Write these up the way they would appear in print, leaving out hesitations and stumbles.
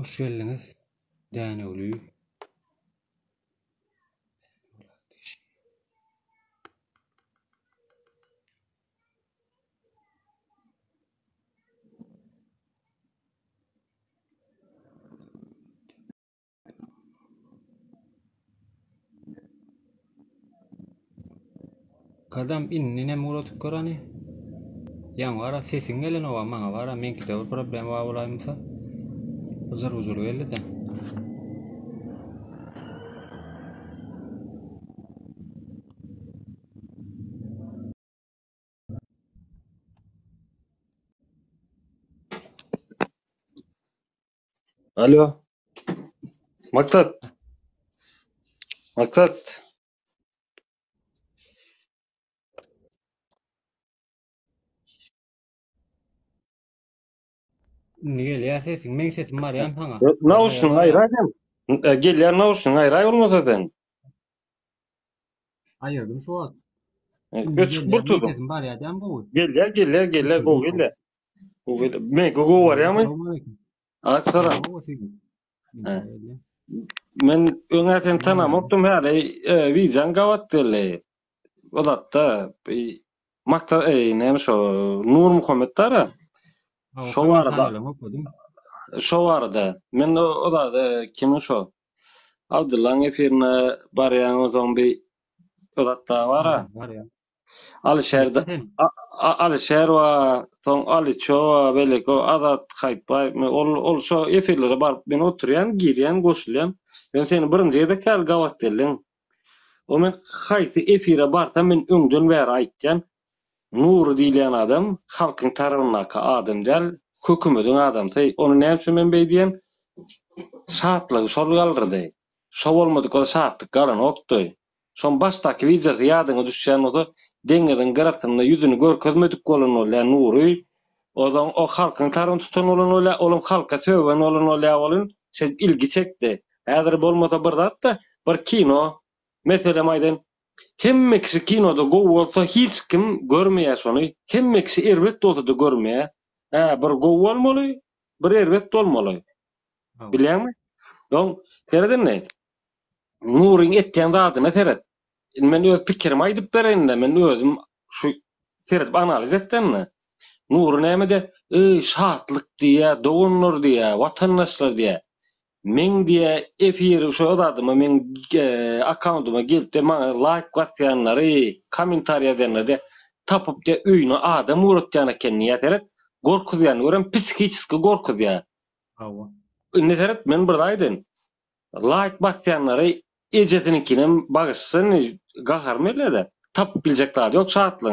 Hoş geldiniz. Däne ulüý. Kadam innine murat korani. Yang wara sesin gelen o maňa wara menkide bir problem var bolaýmsa. Uzur geldi de. Alo. Maksat. Maksat. Niye ya sesin men sesim var ýa sana. Nauşun aýraýam. Gelýär nauşun aýraý bolmasa sen. Ayırdım şu an. Göçüp burtudum. Sesim var ya dem bu. Gelýär go gelýär. Men go var ýa-my? Aksara. Men öňäten tanamapdym häle wijan gawat dele. Odatda makta näme şo Nur Muhammed tara. Şo barada. Men oda kimi şo? Abdullah'ın efirine barayan o zaman bir odatda var. Alişer wa son Aliço beleko adat kaytbay ol şo efirlere barıp men oturyan giryan goşulyan ben seni birinji ýerde käl gawat delen o men haýsy efire barsam men öňden bäri aýtjan Nur diýilen adam halkyň tarabyna adam däl hökümetiň adamsy onu näme men beýdiýen şartlygy şol galdyry şo bolmady ko şartlyk garan okdy şon başdaky wizer ýadyňa düşýän oda deňiň garatyny ýüzüni görkezmedik bolan bolan Nury odan o halkyň taryn tutan bolan bolan olum halka söwben bolan bolan sen ilgi çekdi. Häzir bolmasa bir zat da bir kino meselem aýdyn hemmeksi kinoda gowy bolsa hiç kim görmeýär şonu. Hemmeksi erbet bolsa da görmeýär. Bir gowy bolmaly, bir erbet bolmaly. Bilýärmi? Ýok, tereden ne? Nuryň etýän zadyna teret. Men öz pikirimi aýdyp berende, men özüm şu teretip analiz etdimmi? Nur näme-de? Şatlyk diýe, dogunlar diýe, watandaşlar diýe. Men diýe efir şu adymy men akkauntuma gelip de maňa like gatýanlary, kommentariýa edenleri tapyp de öýüne adam uratýan eken ýa-teret gorkuzýan, görem psikiçiski gorkuzýan. Hawa. Ne teret men bir aýdyn. Like batýanlary ejetininkinem bagyşsyn gaharmelylar. Tapyp biljekler. Ýok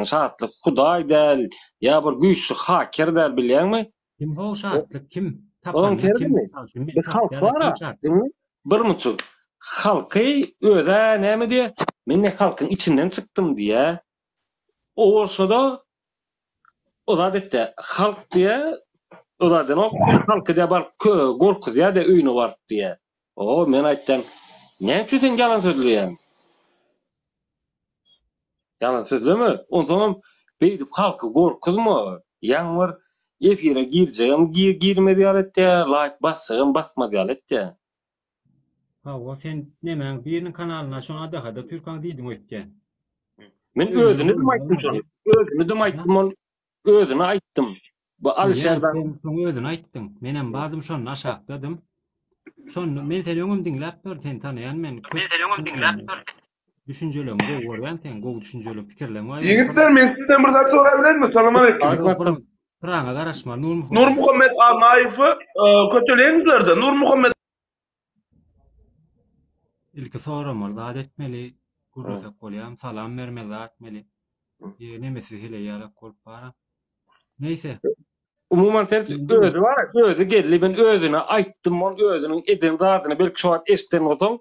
şatlyk Hudaý däl, ýa bir güýçlü haker däl bilýärmi? Kim bu şatlyk kim? Oğlum terimi? Bir halk var. Bir muçuk. Halky öde näme diye? Men ne halkyň içinden çykdym diye. O bolsa da o da detde halk diye o da den halky diye bar gorku diye de öýüne bar diye. O men aýtdym. Näme üçin ýalan sözleýän? Ýalan sözleme. Ondan beýdip halky gorkuzmy? Ýa-ni efire girjegem, girmedi aletde, like bassagam, basmady aletde. Hawa sen näme biriniň kanalyna şoňa da Türkan diýdiň ötken. Men özüni de aýtdym. Özüni aýtdym. Bu Alişerden özüni aýtdyň. Menem bazym şonu aşakdym. Şonu men seni öňüm dinläp dur, sen tanıyan men. Düşünjelim, bu görýän sen, gowy düşünjeli pikirler var. Ýigitler, men sizden bir zat sorabilirmi? Salam aleykum. Praňa garaşma, Nur Muhammed Naýyfy kötüleýänler-de. Nur Muhammed ilki soramar, zat etmeli, gurruzak bolýan, salam bermeli, zat etmeli. Nemesi hele ýalak bolup bara. Neyse. Umuman özü var, özü geldi, ben özüne aýtdym, on özüniň eden zadyny belki şu wagt esten otaň,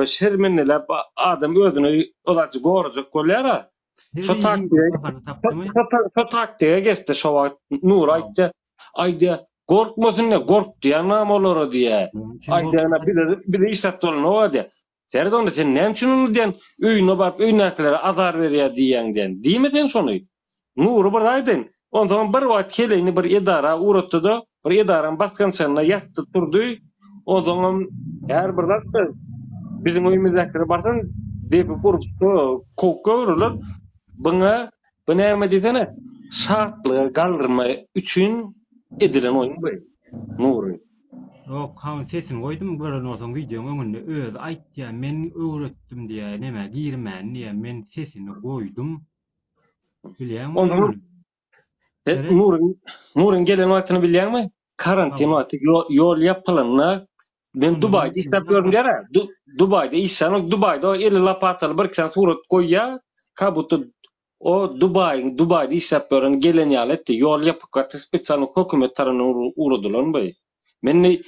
şermenler adam özüne olaçy gorjak bolýar. Şo taktiğe geçti şu wagt Nur aýtdy, gorkmasyn ne, gorkdy ýa-nam olar diýe. Aýdy, bir işlet bolan o diýe. Serdon sen näme üçin onu diýen, öýüne baryp öýnäklere azar berýär diýenden. Diýme sen şonu. Nur bir aýdyn. Ondan bir wagt keleni bir edara uratdy da, bir edaran baskançyna ýatdy turdy. O zaman her bir da bizim öýümizde barsan depi gurup kokka urulur. Buna bu näme desene şartlygy galdyrma üçin edilen oýun bu. Nury. O kan sesini koydum görün olsan videonun önünde öz ayt ya men öwretdim diye neme girmän diye men sesini koydum. Bilýän Ondan onu. Evet. Nurun gelen wagtyny bilýärmi? Karantin wagty ýol ýapylanna ben Dubaýda işläp görüm ýara. Dubaýda işläň, Dubaýda eli lapataly bir kişi surat goýýar. Kabuty o Dubaýda işläp görən gelen ýaly etdi. Ýol ýapyp spesial hökümet tarapyndan urudylarmy? Meni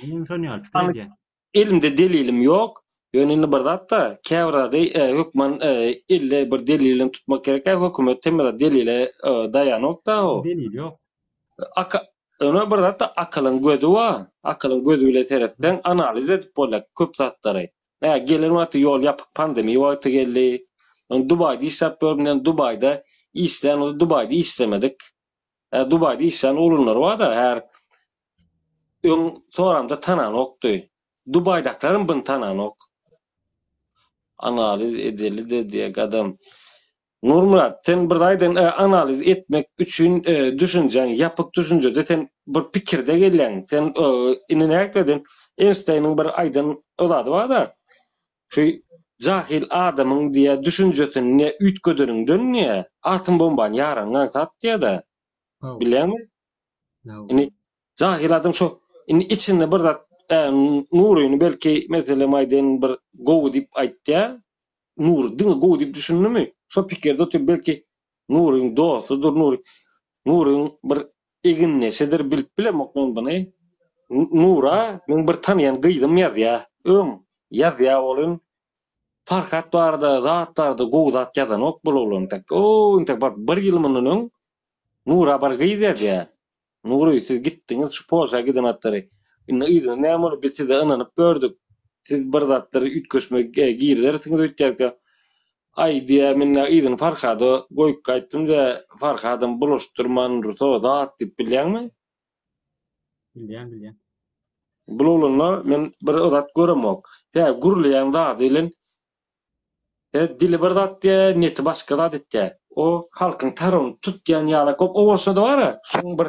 elimde delilim ýok. Ýöne bir zatda käwrada hökman ille bir delilini tutmak gerek. Hökümet temel delile dayanokda o. Delil ýok. Ona bir zatda akylyň gözi wa. Akylyň gözi bilen seretden analiz edip bolak köp zatlary. Gelen wagty ýol ýapyk pandemiýa wagty geldi. Dubaýda işläp görmän Dubaýda işlän, Dubaýda işlemedik. Dubaýda işlän ulunlar bar da her soramda tananokdy. Dubaýdaklaryň bunu tananok. Analiz edildi diýe gadam. Nurmurat, sen bir aýdan analiz etmek üçin düşünjen, ýapyk düşünjede sen bir pikirde gelýän. Sen ine näkdin? Einstein'ın bir aýdan olady bar da. Şu jahil adamyň diýe düşünjesini ütgödürüňden niye atom bombany ýaraňdan sat diýe da. Bilýärmi? Ini jahil adam şu içinde bir zat Nuryny belki meselem aýdyn bir gowy diýip aýtdy. Nur diňe gowy diýip düşündümi? Şo pikirde oturup belki Nuryň dostudur, Nuryň bir eginneşidir bilip bilemok men buny. Nura men bir tanıyan gyýdym ýazýa. Ýazýa bolun. Farkat barda, zatlarda gowy zat ýazanok bolan tak. Intek bar 1 ýyl mundan Nura bar gyýdýa. Nury siz gitdiňiz şu Polşa giden atary. Inne ýyzy näme bolup bitdi ananyp gördük. Siz bir zatlary ütköşmek giýirlersiňiz öýtýärkä. Ay diýe men ýyzyny Farhada goýup gaýtdym da Farhadym buluşdurman ruto zat diýip bilýärmi? Bilýän. Bululunlar men bir zat göremok. Gurulýan zat dilen dili bir zat diýe, neti başga zat etdi. O halkyň taryny tutýan ýaly köp owaşa da bar. Şoň bir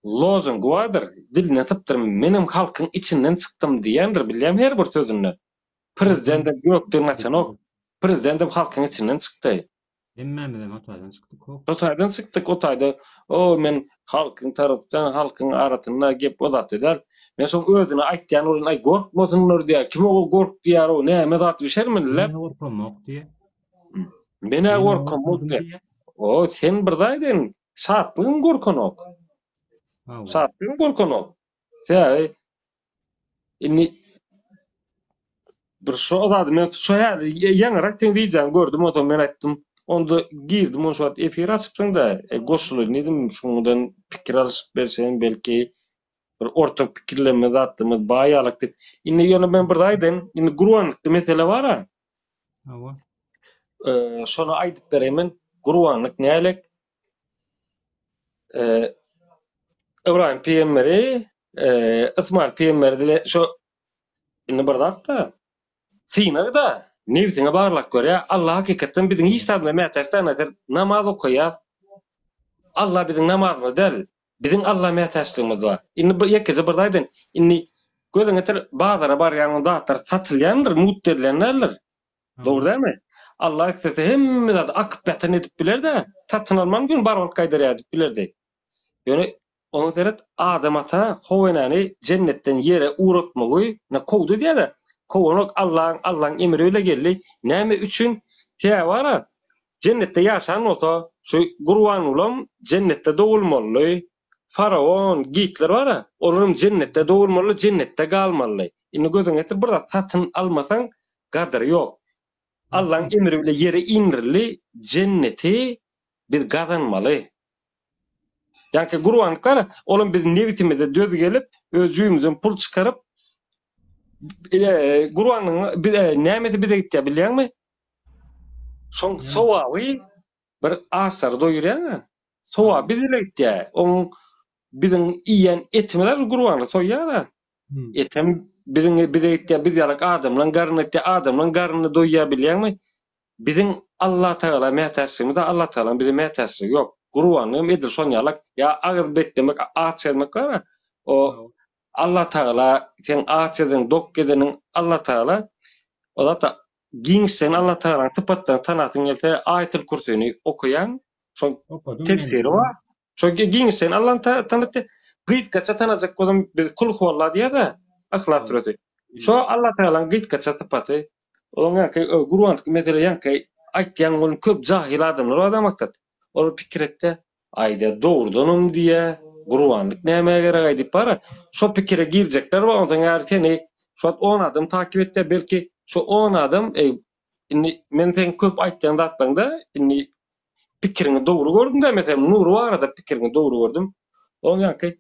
lozung wadyr. Diline tapdyr menim halkyň içinden çykdym diýendir. Bilýän her bir sözüni. Prezident gökden açanok. Prezident halkyň içinden çykdy. Emmemizem otaýdan çykdyk. Otaýdan çykdyk, otaýda men halkyň tarapdan halkyň arasynda gep bolat eder. Men şoň özüne aýtýan bolan ay gorkmasynlar diýär. Kim o gork diýär o näme zat bişermenler? Gorkmamak diýär. Mene gorkmamak diýär. O sen bir daýdyn şatlyň gorkanok. Şatlyň gorkanok. Inni bir şo zat men şo ýaňyrak telewizion gördüm, oto men aýtdym. Onda girdim, şu an efir açıpsın da goşuly nedim şundan pikir alyp bersen belki bir ortak pikirleme zatymyz baýalyk dip. Indi ýöne men bir aýdym, indi gurwanlyk mesele bar-a. Hawa. Şonu aýdyp beremen, gurwanlyk nälik? Ibrahim Peýgamberi, Ismail Peýgamberi şo indi bir zatda Sinagda nefsine bağırlak görýär. Allah hakykatdan biziň hiçbir mätäçden eder namaz okuyar. Allah biziň namazymyz del. Biziň Allah mätäçligimiz bar. Indi bu ýekisi bir daýdyn. Indi gözüň eter bazara barýan zatlar satylýandyr, mutterlenler. Dogry dälmi? Allah istese hemme zat akybatan edip biler-de, tatyn alman gün barwak gaýdyrýar edip bilerdi. Ýöne onu seret Adam ata howenany jennetden ýere uratmagy na kowdy diýär. Kowanok Allah'ın emri öyle geldi. Näme üçün? Täwara. Cennette ýaşan olsa, şu Gurwan ulam cennette dogulmaly. Faraon, Hitler bara, olaryň cennette dogulmaly, cennette galmaly. Indi gözüň etip bir tatyn almasaň gadary ýok. Allah'ın emri bilen ýere indirli cenneti bir gazanmaly. Ýa-ki Gurwan kara, olam biziň nebitimize döz gelip, öz jüýümizden pul çykaryp Gurwanyň bir nämeti bize gitdi bilýärmi? Şoň sowawy bir asar doýurýar. Sowa bize gitdi. Oň biziň iýen etmeler Gurwanyň soýýar da. Etem bir de bir yarak adamlan garnyny doýýar bilýärmi? Bizim Allah Teala mätäsimi de Allah Teala bize mätäsi yok. Gurbanlığım edir son yalak. Ya ağız beklemek, ağaç etmek var. O Allah Teala, sen ağaç edin, dok edenin Allah Teala. O da giňsen Allah Teala tıpattan tanatın elde Ayetul Kursiýny okuyan, son tefsiri var. Çok giňsen Allah tanatı gıýtgaça tanajak bolum bir kul huwalla diýär da ahlat türeti. Şo Allah Teala gıýtgaça tıpaty. Oňa ki Gurbanlyk mesele ýanky aýtýan bolan köp jahil adamlar adam maksat. Ol pikir etdi. Aýda dogrudanım diýe Gurbanlyk näme gerek aýdyp bara. Şo pikire girjekler we ondan gary seni şo 10 adam takip etdi belki şo 10 adam men sen köp aýtýan datlaňda pikirini dogru gördüm de mesela Nuru arada pikirini dogru gördüm. Oňa ki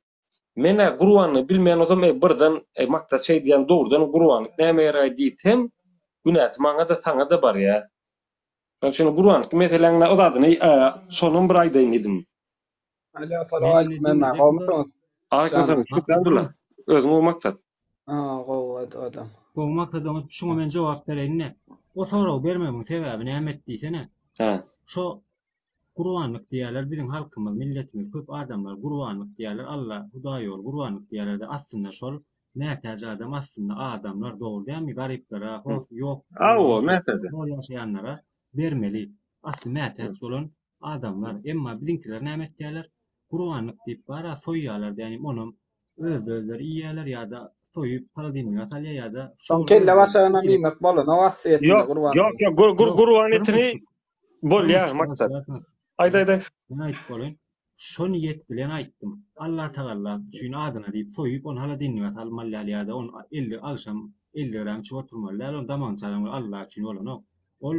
mene Gurbanlyk bilmeýän adam birden maksat şey diýen dogrudan Gurbanlyk näme gerek aýdyp günät maňa da saňa da bar ya. Şonu Gurbanlyk meseleňle o zadyny şonun bir aýdaýyn edim. Assalamu alaykum. Men gowmuşum. Aýkysam şükürler. Özüň o maksat. Gowat adam. Bu maksadymyz şuňa men jogap bereýin. O sorag bermegiň sebebi näme etdiýsene? Ha. Şo Gurbanlyk diýerler biziň halkymyz, milletimiz köp adamlar Gurbanlyk diýerler. Allah Hudaý ol Gurbanlyk diýerler de aslında şol nätäje adam aslında adamlar dogry dämi garyplara, hoş ýok. Awo nätäje? Bol ýaşaýanlara bermeli. Asly nätäje bolan adamlar. Emma biziňkiler näme etdiýerler? Gurbanlyk diýip bara soýýarlar, ýani onuň özleri iýerler ýa-da soýup paradynlyga salýar ýa-da Son kelle başagyna nimet bolan, o wasiyetinde Gurbanlyk. Yok, Gurban etini bolýar maksat. Aýda. Ben aýdyp bolan. Şo niýet bilen aýtdym. Allah Teala şuň adyna diýip soýup onu hala dinniňe salmallar ýa-da on 50 akşam 50 gram çyp oturmalar, on daman çalan Allah üçin bolan. Ol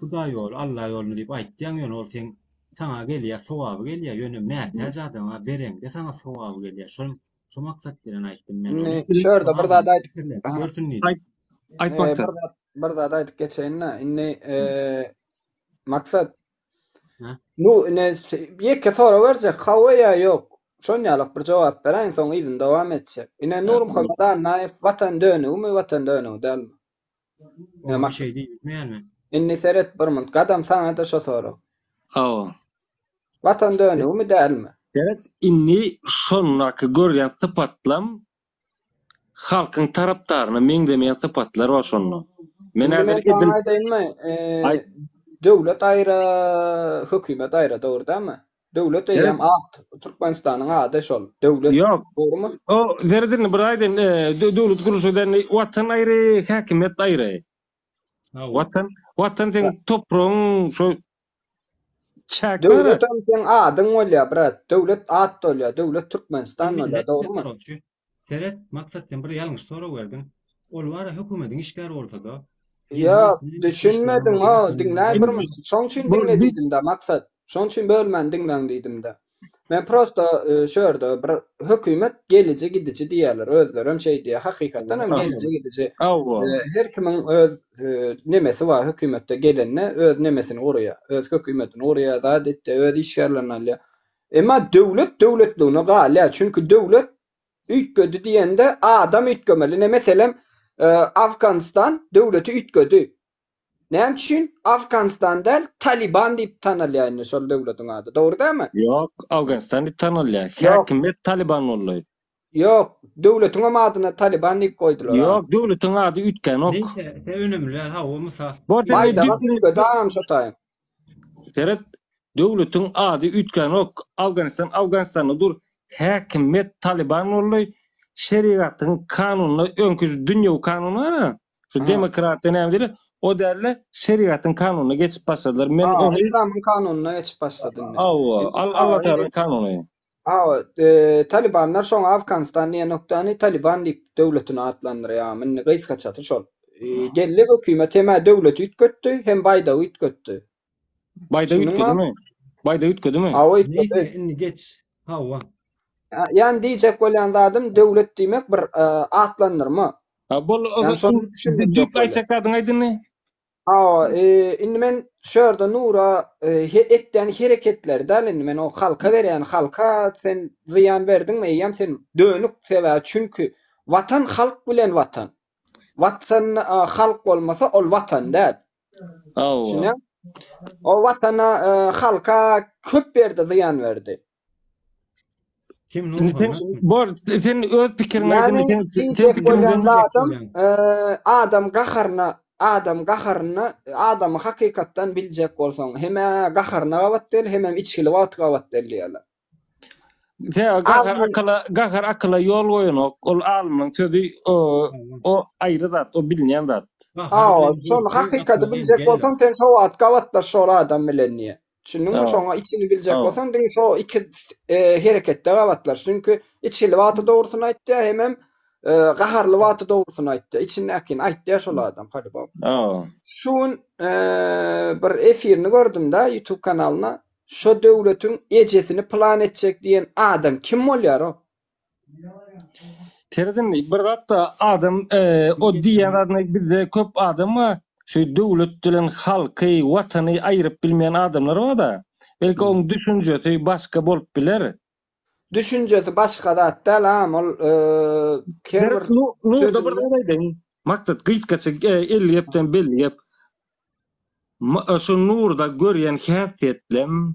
Hudaý ol, Allah ýoluny diýip aýtdyň ýöne ol sen sana gelýär, sowaby gelýär, ýöne nätäje adama bereň de sana sowaby gelýär. Şo maksat bilen aýtdym men. Şurada bir zat aýdyp görsünni. Aýt maksat. Bir zat aýdyp geçeýin. Inni maksat Ha? nu ne ýeke sora berjek, hawa ýa ýok. Şonýalyk bir jogap bereň, soň izin dowam etjek. Ine Nurum Hamadan naýyp watan dönümi, watan dönümi däl. Ema şey diýmeýärmi? Inni seret bir mund gadam saňa da şo sora. Awo. Watan dönümi dälmi? Evet, inni şonnaky görýän sypatlam halkyň tarapdaryny meňdemeýän sypatlar bar şonda. Men häzir edil döwlet aýra, hökümet aýra dogry dämi? Döwlet hem Türkmenistanyň ady şol. Döwlet yok. Dogrymy? O zerdirini bir aýdyn döwlet gurulşydan watan aýry, häkimet aýry. Watan den topragyň şo çäk bar. Döwlet sen adyň bolýar, brat. Döwlet ad bolýar, döwlet Türkmenistan bolýar, dogrymy? Seret maksat sen bir ýalňyş sora berdin. Ol bara hökümetiň işgäri bolsa da. Ya, düşünmedin ha, dinläýärmi? Şoň üçin dinledim de maksat. Şoň üçin bölmän dinläň diýdim de. Men prosta şöýerde bir hökümet geliji gidici diýerler, özleri hem şey diýär, hakykatdan hem geliji gidici. Her kimiň öz nemesi var, hökümetde gelenne öz nemesini gorýar, öz hökümetini gorýar, zat etdi, öz işgärlerini alýar. Emma döwletligine galýar, çünki döwlet üýtgödi diýende adam üýtgemeli. Meselem Afganistan döwleti üýtgödi. Näme üçin Afganistan däl Taliban diýip tanalýar şol döwletiň ady. Dogry dämi? Yok, Afganistan diýip tanalýar. Häkimet Taliban bolýar. Yok, döwletiň adyna Taliban diýip goýdular. Yok, döwletiň ady üýtgen ok. Neyse, önemli ha o mysal. Tamam şotaýym. Seret döwletiň ady üýtgen ok. Afganistanyň dur häkimet Taliban bolýar. Şeriatyň kanunyna öňküz dünýä kanunyna, şu demokratiýa nämedir? O derle şeriatyň kanunyna geçip başladylar. Men onu İslamyň kanunyna geçip başladym. Allah Teala kanuny. Talibanlar şoň Afganistan diýen noktany Taliban diýip döwletini adlandyrýar. Men gysga çaty şol. Gelli hökümet hem döwleti üýtgetdi, hem baýda üýtgetdi. Baýda üýtgedimi? Neyse, inni geç. Hawa. Yani diýjek bolýan adam döwlet diýmek bir atlandyrma. Bol düýp aýtjakadyň aýdyny. Indi men şurada Nura etden hereketler däl indi men o halka berýän halka sen ziyan berdiňmi? Ýa sen dönük sebä çünki Vatan halk bilen vatan. Vatan halk olmasa ol vatan däl. Awa. O vatana halka köp berdi, ziyan verdi. Kim Sen Nurhan? bor sen öz pikirini Yani aydın. Sen diyecek bolan pikirini adam gaharna adamı hakykatdan biljek bolsaň heme gaharna gawatdyr hemem içkili wat gawatdyr ýaly. Gahar akla yol goýanok, ol almyň sözi o aýry zat, o bilýän zat. Son hakykatda biljek bolsaň sen şo wat gawatdyr şol adam bilen niye? Şunun şoňa içini biljek bolsaň diň şo iki hereketde gawatlar. Çünki içkili waty dogrusyny aýtdy hemem gaharly waty dogrusyny aýtdy. İçinäkin aýtdy şol adam. Hadi bak. Şun bir efirini gördüm da YouTube kanalyna. Şo döwletiň ejesini plan etjek diýen adam kim bolýar o? Teredin bir zatda adam o diýen adamlar bizde köp adamma şu döwlet bilen halky, watany aýryp bilmeýän adamlar bar da. Belki oň düşünjesi başga bolup biler. Düşünjesi başga da dalam ol Kemer nurda bir aýdyn. Maksat gyýtgaça 50 ýepden belli ýep. Şu nurda görýän häsiýetlem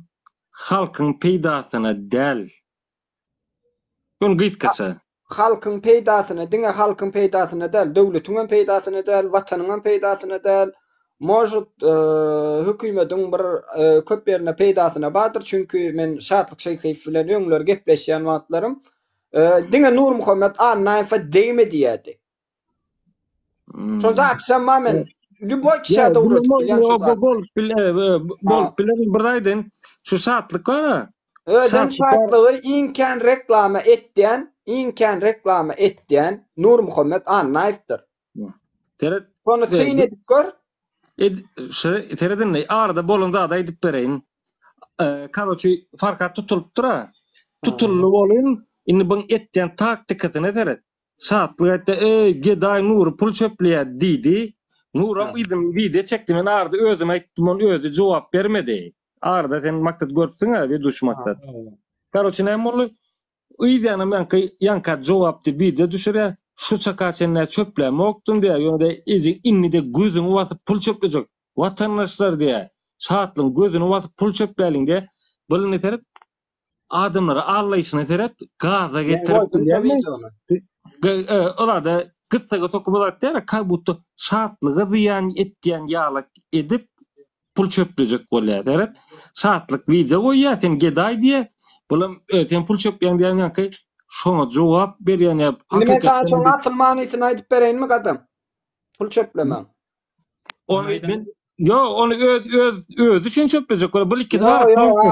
halkyň peýdasyna däl. Gün gyýtgaça. Halkyň peýdasyna, diňe halkyň peýdasyna däl, döwletiň peýdasyna däl, watanyň peýdasyna däl. Mojut hökümetiň bir köp ýerine peýdasyna bardyr, çünki men şatlyk şeýhyf bilen öňler gepleşýän wagtlarym diňe Nur Muhammed an-Naifa deýme diýdi. Şonda akşam men Lüboy kişi döwlet bilen bol bilen bir aýdyn. Şu şatlyk bar. Öden şatlygy iňken reklama etdiň Nur Muhammed an-Naifdir. Teret Onu sen edip gör. Teredin arada bolunda da edip bereyin. Karoçy farkat tutulup tura. Tutullu bolyn. Indi bu etdiň taktikatine teret. Şatlyk geday Nur pul çöpleýär diýdi. Nuram idim video çekdim men arada özüm aýtdym, ol özü jogap bermedi. Arada sen maksat görpsiň we düşmaktat. Karoçy näme boldy? Uýdany men ýanka jogapdy video düşürä. Şu çaka senle çöpleme okdum diye ýöne ezi innide gözüňi watyp pul çöplejek. Watandaşlar diye şatlyň gözüni watyp pul çöpläliň diye bilini terip adamlara allaýyşyny terip gaza getirip olada gıttaga tokumalar diye kabuttu şatlygy ziyan etdiýän ýaly edip pul çöplejek bolýar terip şatlyk video goýýar sen geday diye bulam sen pul çöpleýän diýen ýanky şoňa jogap berýän ýa hakykatda şoň asl manysyny aýdyp bereýinmi gadam? Pul çöpleme. Onu ben onu öz üçin çöplejek bolar. Bu iki var.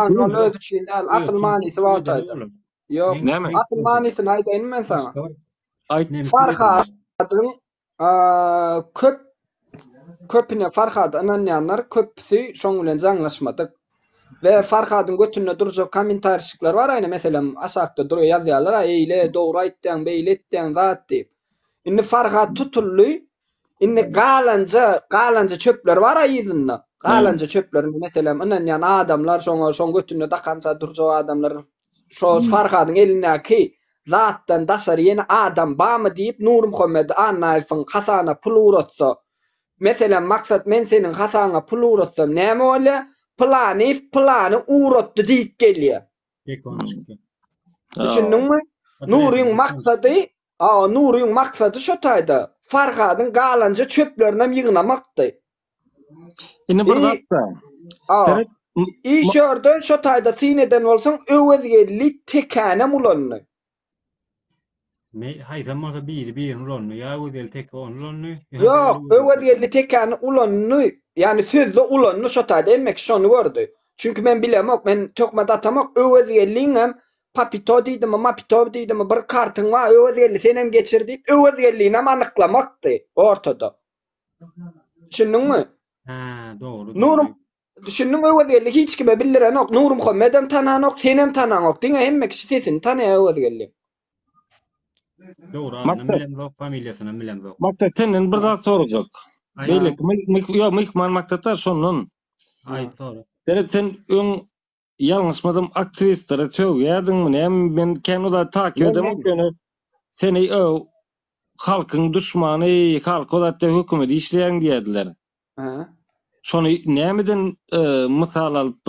Onu öz üçin däl, asl manysy wagtda. Ýok, asl manysyny aýdyn men sana. Farhadyň köpüne Farhad ananýanlar köpüsi şoň bilen jaňlaşmadyk. Ve Farhadyň götünde durjak kommentarşyklar bar aýna meselem aşakda duruyor ýazýarlar eýle dogry aýtdyň beýle etdiň zat diýip. Indi Farhad tutully indi galanca çöpler bar aýdynda. Galanca çöplerini meselem ananýan adamlar şoň götünde dakança durjak adamlar şo Farhadyň elindäki zatdan daşary ýene adam barmy diýip Nur Muhammed an-Naifaň hasana pul uratsa. Meselem maksat men senin hasana pul uratsam näme bolýar? Plany uratdy diýip gelýär. Düşündiňmi? Nuryň maksady şo taýda. Farhadyň galanca çöplerine ýygnamakdy. Indi bir zatda. Gördün şo taýda sineden bolsaň öwezgellik tekane mulanny. Hayzam bolsa bir ulanny, ýa öwedel tek ulanny. Ýok, öwedgellik tekane ulanny. Yani sözde ulanny şo taýda emmek şonu gördü. Çünkü men bilemok, men tökme datamak öwezgelliň hem papito diýdim, mapito diýdim, bir kartyň var, öwezgelli senem geçirdi, öwezgelliğini anyklamakdy ortada. Düşündiňmi? Dogry. Düşündiň öwezgelli hiç kime bildirenok, Nur Muhammedem tananok, senem tananok, diňe hemme kişi sesini tanýar öwezgelli. Dogry, adını bilen bok, familiýasyny bilen bok. Maksat senden bir zat sorajak. Beýlik, mihman maksatlar şonun. Aýt sory. Dere sen ýalňysmadym aktivistlere töwýärdiňmi? Men kenula takip edemok ýöne seni halkyň düşmany, halk odatda hökümeti işleýän diýerdiler. Ha. Şonu nämeden mysal alyp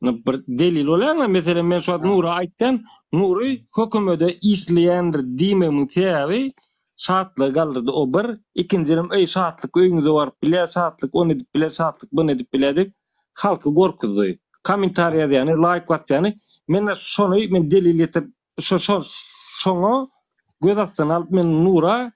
bir delil bolarmy? Meselem men şu Nura aýtdym, Nury hökümete işleýändir diýmemiň täbi şartly galdyry o bir. İkincilim şartlyk öýüňize baryp bile, şartlyk onu edip bile, şartlyk bunu edip bile dip halky gorkuzdy. Kommentariýa ýani like batýany men şonu men delil etip şoňa göz atdan alyp men Nura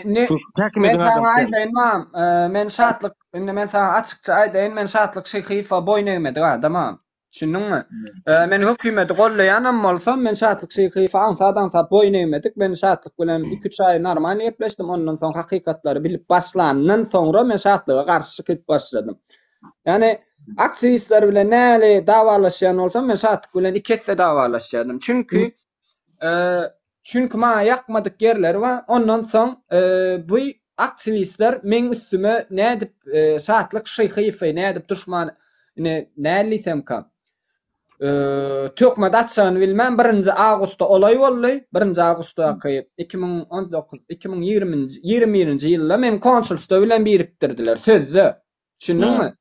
Ne täkim men eden adam. sana aýdaýyn, men şartlyk, indi men sana açykça aýdaýyn, men şartlyk şyhyfa boýnagymdy adamam. Düşündiňmi? Men hökümeti gollaýanam bolsam, men şartlyk şyhyfa ansadan ta boýnagymdyk, men şartlyk bilen 2-3 aý normal ýepleşdim, ondan soň hakykatlary bilip başlandan soňra men şartlyga garşy gidip başladym. Ýani aktivistler bilen näle dawalaşýan bolsam, men şartlyk bilen ikisi dawalaşýardym. Çünkü ma yakmadık yerler var. Ondan son bu aktivistler men üstüme ne edip saatlik şyhyfa ne edip düşman ne lisem kan. Tökme datsan bilmem 1 Ağustosda olay boldy. 1 Ağustosda 2021-nji ýylda men konsulstwa bilen birikdirdiler sözde. Düşündiňmi?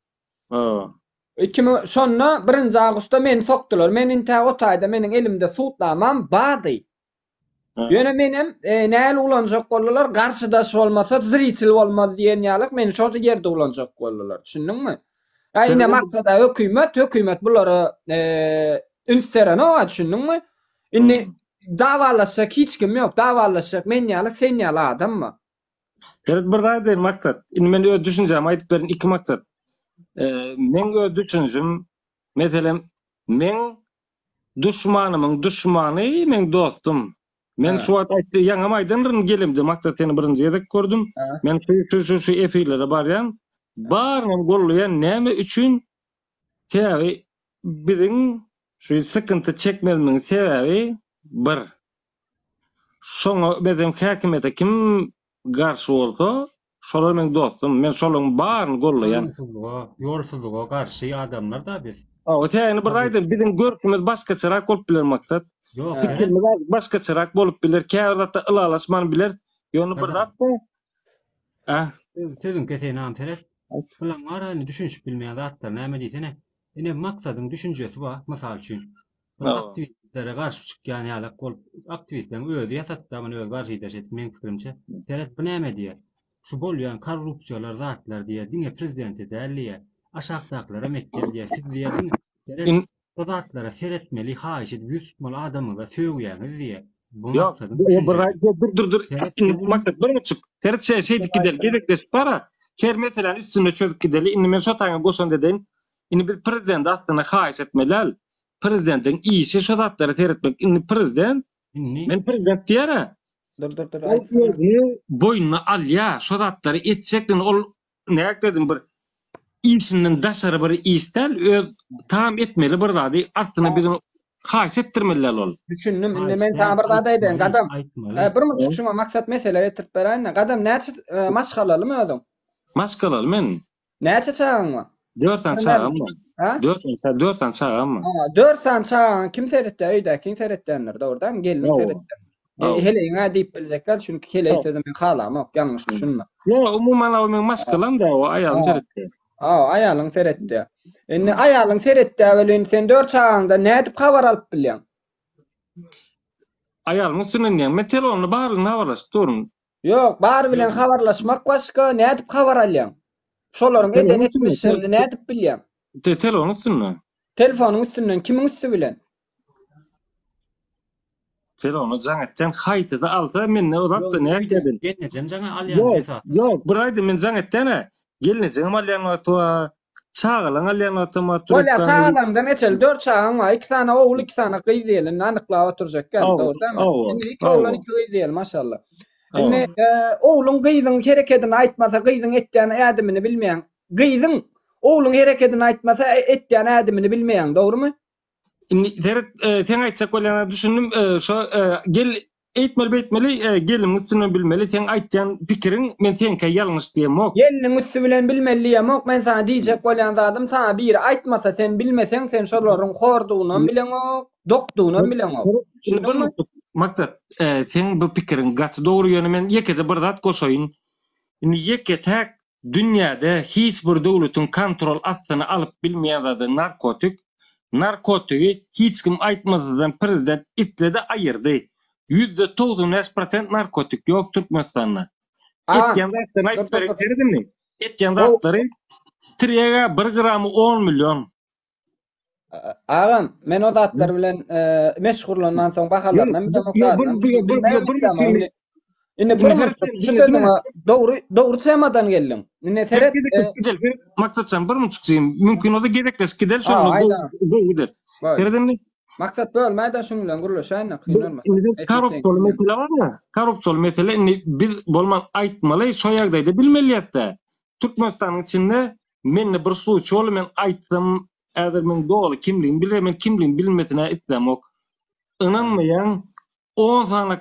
Sonra 1 Ağustosda men sokdular. Men inta otaýda meniň elimde suutlamam bardy. Ýöne menem näle ulanjak bolýarlar, garşydaş bolmasa zriçil bolmaz diýen ýalyk men şol ýerde ulanjak bolýarlar. Düşündiňmi? Aýna maksada hökümet bulary ünseren o, düşündiňmi? Indi dawalaşsak hiç kim ýok, dawalaşsak men ýalyk sen ýaly adammy? Evet, bir daha değil maksat. Indi men öz düşünjemi aýdyp berin iki maksat. Men öz düşünjem, meselem men düşmanymyň düşmany, men dostum. Men şu wagt aýtdy, ýaňam aýdandyr gelimdi, maksat seni birinji ýerde gördüm. Men şu efirlere barýan, barnyň gollaýan näme üçin täbi biziň şu sıkıntı çekmemiň sebebi bir. Şoňa bizim häkimete kim garşy bolsa, şolar men dostum, men şolaryň baryny gollaýan. Ýolsuzlyga garşy adamlar da biz. O täýini bir aýdy, biziň görkümimiz başgaçarak bolup biler maksat. Yok, Pikirimiz başgaçarak bolup biler, käwratda ylalaşman biler. Ýöne bir zatda. Sözün keseni amteret. Ulan arany düşünüp bilmeýän zatlar näme diýsene. Ene maksadyň düşünjesi bar, mysal üçin. Aktivistlere garşy çykýan ýaly bolup, aktivistleriň özi ýasatdan öz garşydaş etmeň pikirimçe. Teret bu näme diýer? Şu bolýan korrupsiýalar zatlar diýer, diňe prezidenti däliýär. Aşagdaklara mekkel diýer, siz diýer. O zatlara seretmeli, haýyş edip ýüz tutmaly adamy da söýýäňiz diýer. Bu maksadyň dur. Maksat bir muçuk. Teret şeydik gider, gerekleşip para. Her meselen üstüne çözüp gideli. Indi men şo taýa goşan dedin. Indi bir prezident aslında haýyş etmeli. Prezidentin işi şu zatlara teretmek. Indi prezident, men prezident diýär. Dur. Boyuna alýa, şu zatları etjekden ol näk dedim bir işinden daşary bir işdel tam etmeli bir zady aslında bizim haýyş etdirmeliler ol. Düşündüm, indi men sana bir zat aýdaýyn, gadam. Bir muçuk şuňa maksat mesele getirip berýän, gadam näçe maşgalalymy özüň? Maşgalaly men. Näçe çağın var? 4 tane çağım var. 4 tane çağım var. 4 tane çağın kim seretdi öýde? Kim seretdiler de oradan gelin seretdi. Hele ýa diýip biljekler, çünki hele ýetdim men halam ok, ýalňyş düşünme. Yo, umumyň men maşgalam da o aýalym seretdi. Aýalyň seretdi. Indi aýalyň seretdi welin sen 4 çağında nädip habar alyp bilýän? Aýalym üstünden men telefonu baryny habarlaşdyryn. Yok, bar bilen habarlaşmak başga, nädip habar alýan? Şolaryň edeni etmişlerini nädip bilýän? Telefon üstünden. Telefonyň üstünden kimiň üstü bilen? Telefonu jaňatdan haýtyda alsa men odatda näme edin? Getnejem jaňa alýan. Yok, bir aýdy men jaňatdan gelnejem alýan wagtda çağalan alýan wagtda Ola çağalandan neçel 4 çağan var, 2 tane oğul, 2 tane gyz diýelim, anyklap oturjak geldi orda. Indi 2 oğlan 2 gyz diýelim maşallah. Indi oğlun gyzyň hereketini aýtmasa, gyzyň etdiýän ädimini bilmeýän, gyzyň oğlun hereketini aýtmasa etdiýän ädimini bilmeýän, dogrymy? Indi sen aýtsak bolýan düşündüm, şo gel etmeli, gelim üstüne bilmeli, sen aýtýan pikiriň men senke ýalňyş diýemok. Geliniň üstü bilen bilmeliýemok, men sana diýjek bolýan zadym, sana biri aýtmasa sen bilmeseň, sen şolaryň hordugyny bileňok, dokdugyny bileňok. maksat senin bu pikirin gatı doğru yönü men yekece bir zat goşoyun. Indi yeke tek dünyada hiç bir döwletin kontrol astyna alyp bilmeýän zat narkotik. Narkotigi hiç kim aýtmadan prezident itlede ayırdy. %95% narkotik yok Türkmenistanda. Etken zatdan aýtyp beredimmi? Etken zatları Triyega 1 gramy 10 milyon. Ağam, men o zatlar bilen meşgullandan soň bahalaryndan bir nokta. Ine doğru temadan geldim. Ine seret maksatsan 1,5 mümkin o da gerekles gidel şonu gider. Seredemni maksat bölmäden şoň bilen gurulşaýyn. Korrupsiýon mesele var ya. Korrupsiýon mesele biz bolman aýtmaly, şoýagdaýda bilmeliyetde. Türkmenistanyň içinde menne bir suwçy ol men aýtdym, äger men dogry kimligini bilemen, kimligini bilmetine etdemok. Inanmaýan 10 sany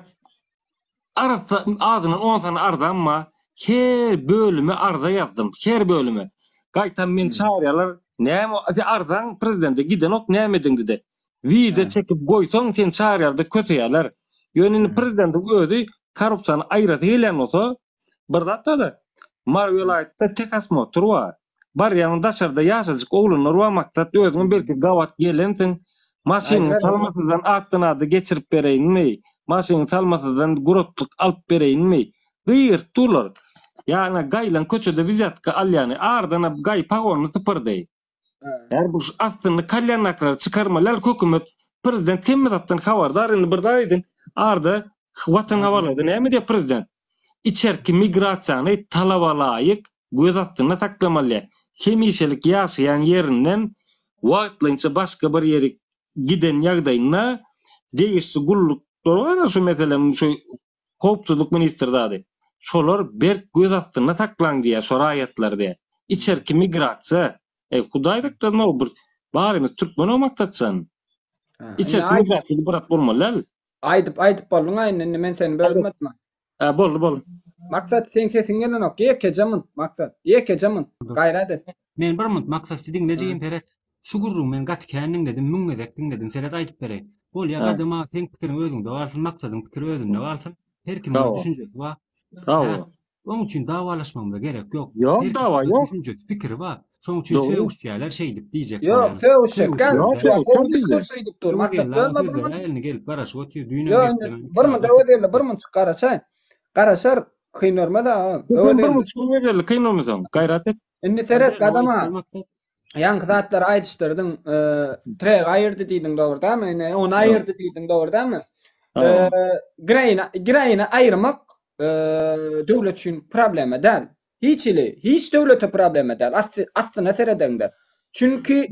arda adyny 10 sany ardamma her bölüme arda ýazdım. Her bölüme. Gaýtan men çağırýarlar. Näme ardan prezidente giden ok näme dedi. Vize çekip goýsoň sen çağırýardy köteýärler. Ýönüni prezidentin özü korrupsiýany aýrat helen olsa bir zatda Mar vilayetde tek asma oturwa. Bar ýanyň daşarda ýaşajyk oglunar wa maksat özüň belki gawat gelensin. Maşyny salmasydan atdyna geçirip bereýinmi? Maşyny salmasydan gurutluk alyp bereýinmi? Bir tular. Ýani gaýlan köçede vizatka alýany ardana gaý pagony sypyrdy. Her bu aslında kalyanaklar çıkarmalar hökümet prezident kimmetden habardar indi bir daýdyn arda watan hawaladı näme diýip prezident içerki migrasiýany talaba laýyk göz astyna saklamaly hemişelik ýaşaýan ýerinden wagtlança başga bir ýere giden ýagdaýyna degişli gulluklar bar şu meselem şu howpsuzlyk ministri dady şolar berk göz astyna saklaň diýär şoraýatlar diýär içerki migrasiýa Hudaýdykda no bir barymyz türkmen olmaksatsan. İçerki migrasiýa birat bolmaly. Aýdyp bolduň aýnynda men seni bölmetme. Boldy. Maksat sen sesin gelen ok. Ýekejemin maksat. Ýekejemin. Gaýrat et. Men bir mut maksat dinlejigim peret. Şugurruň men gatkäniň dedim, müňmezekdiň dedim. Selet aýdyp berey. Bol ýa gadyma sen pikirin özüňde barsyň, maksadyň pikiri özünde barsyň. Her kim düşünjesi bar. Onuň üçin dawalaşmamda gerek ýok. Ýok dawa ýok. Düşünjesi pikiri bar. Şoň üçin söwüşýärler şey dip diýjek. Ýok, söwüşýär. Elini gelip baraş otyr düýne getdi. Bir mut öwedeli, bir mut garaşaý. Garaşar kynarma da. Öwedeli kynarmadan gaýrat et. Indi seret gadama. Ýanky zatlar aýdyşdyrdyň, treg aýyrdy diýdiň dogurdamy? Onu aýyrdy diýdiň dogurdamy? Girayna aýyrmak döwlet üçin problem edel. Hiç döwlete problem edel. Aslına seredende. Çünkü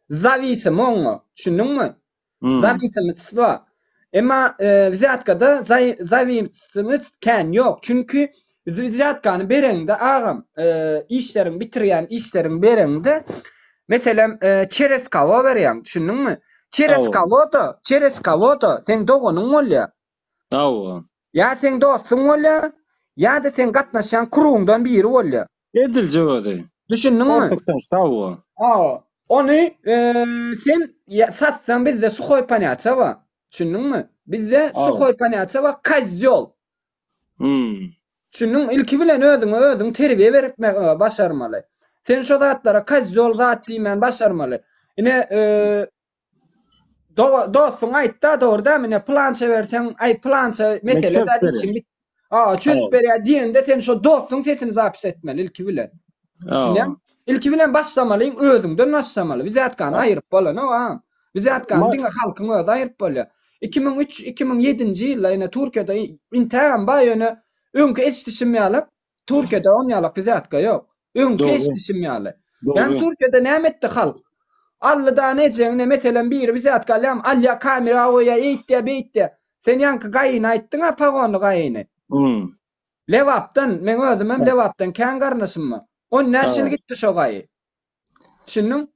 zawisim oňa, düşündiňmi? Zawisimiz var. Emma vizatkada zawisimiz kän ýok. Çünkü vizatkany bereňde agam işlerin bitirýän işlerin bereňde meselem çerez kawa berýän, düşündiňmi? Çerez kawa sen dogonyň bolýar. Ya sen dostun bolýar, ya da sen gatnaşan kurumdan biri bolýar. Edilje ödi. Düşündiňmi? Onu sen satsan bizde suhoy paniýaça bar. Düşündiňmi? Bizde suhoy paniýaça bar, kazyol. Düşündiň, ilki bilen özüň terbiýe berip başarmaly. Sen şo zatlara kazyol zat diýmen başarmaly. Ine dostun aýtda dogruda mene plança bersen, plança mesele da diýsin. Çöz berýär diýende sen şo dostun sesini zapis etmeli ilki bilen. İlki bilen başlamalyň, özüňden başlamaly. Vizatkany aýyryp bolan, vizatkany diňe halkyň özü aýyryp bolýar. 2003-2007-nji ýylda ýene Türkiýede intiham baýyny öňkü eşdişimýalyk, Türkiýede onýalyk vizatka ýok. Öňkü eşdişimýaly. Yani Türkiýede näme etdi halk? Allydan ejeňne meselen bir vizatka alýam, alýa kamera goýa, eýtdi. Sen ýanky gaýyny aýtdyň, pagony gaýyny. Lewapdan, men özüm hem Lewapdan kän garnaşym. O näşil gitdi şo gaýy. Düşündiň?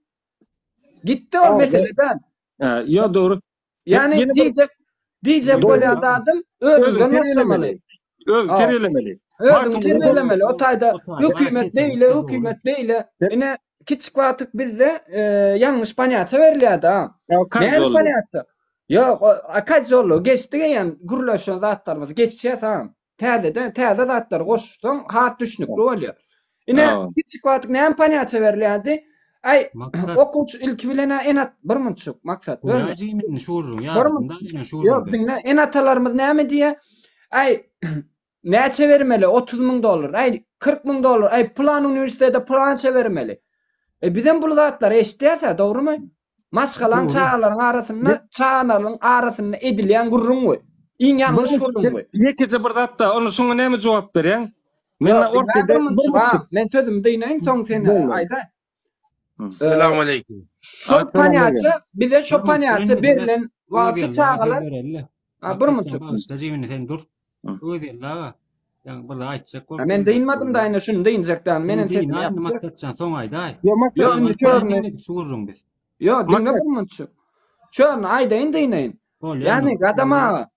Gitdi o meseleden. Ýa dogry. Yani diýjek bolýan adam özüňden başlamaly. Terelemeli. Terelemeli. O taýda hökümet beýle. Ine kiçik wagtyk bizde ýalňyş paniýaça berilýärdi. Näme paniýaça? Yok, kaç zorlu geçti yani gürleşen zatlarımız geçse tamam. Täze zatlar goşuşsan hat düşnükli oluyor. Ine Awa. kiçik wagtyk näme paniýaça berilýärdi? Ay Maksat okuwçy ilki bilene enat bir munçuk maksat böyle. Uyaji minni şuurun Bir ya. munçuk. Dayına şuurun Yok be. dinle enatalarımız näme diye? Ay näçe bermeli? $30.000. Ay $40.000. Ay plan üniversitede plança bermeli. Bizem bu zatlar eşitdiýärse dogrumy? Maşgalan Doğru. çağalaryň arasynda çağalaryň arasynda edilýän gurrun goý. Iň ýalňyş şolun goý. Ýekece bir zatda onu şoňa näme jogap berýän? Men ortada Men sözüm diýneň soň seni Buyurun. aýda. Selamun aleyküm. Şol paniýaça bize şo paniýaça berilen wagty çağalar bir munçuk. Bağışlaji minni sen dur. Hı. Öýdýärler. Yani burada aýtjak bol. Men diýmedim da ýene şunu diýinjekden menen Menen sözüm sen ýapdy. maksatçan soň aýda. Yo maksa Yo, indi şöyle. Şuurun biz. Yo, dinle bir munçuk. Şonu aýdaýyn diýneň. Yani adama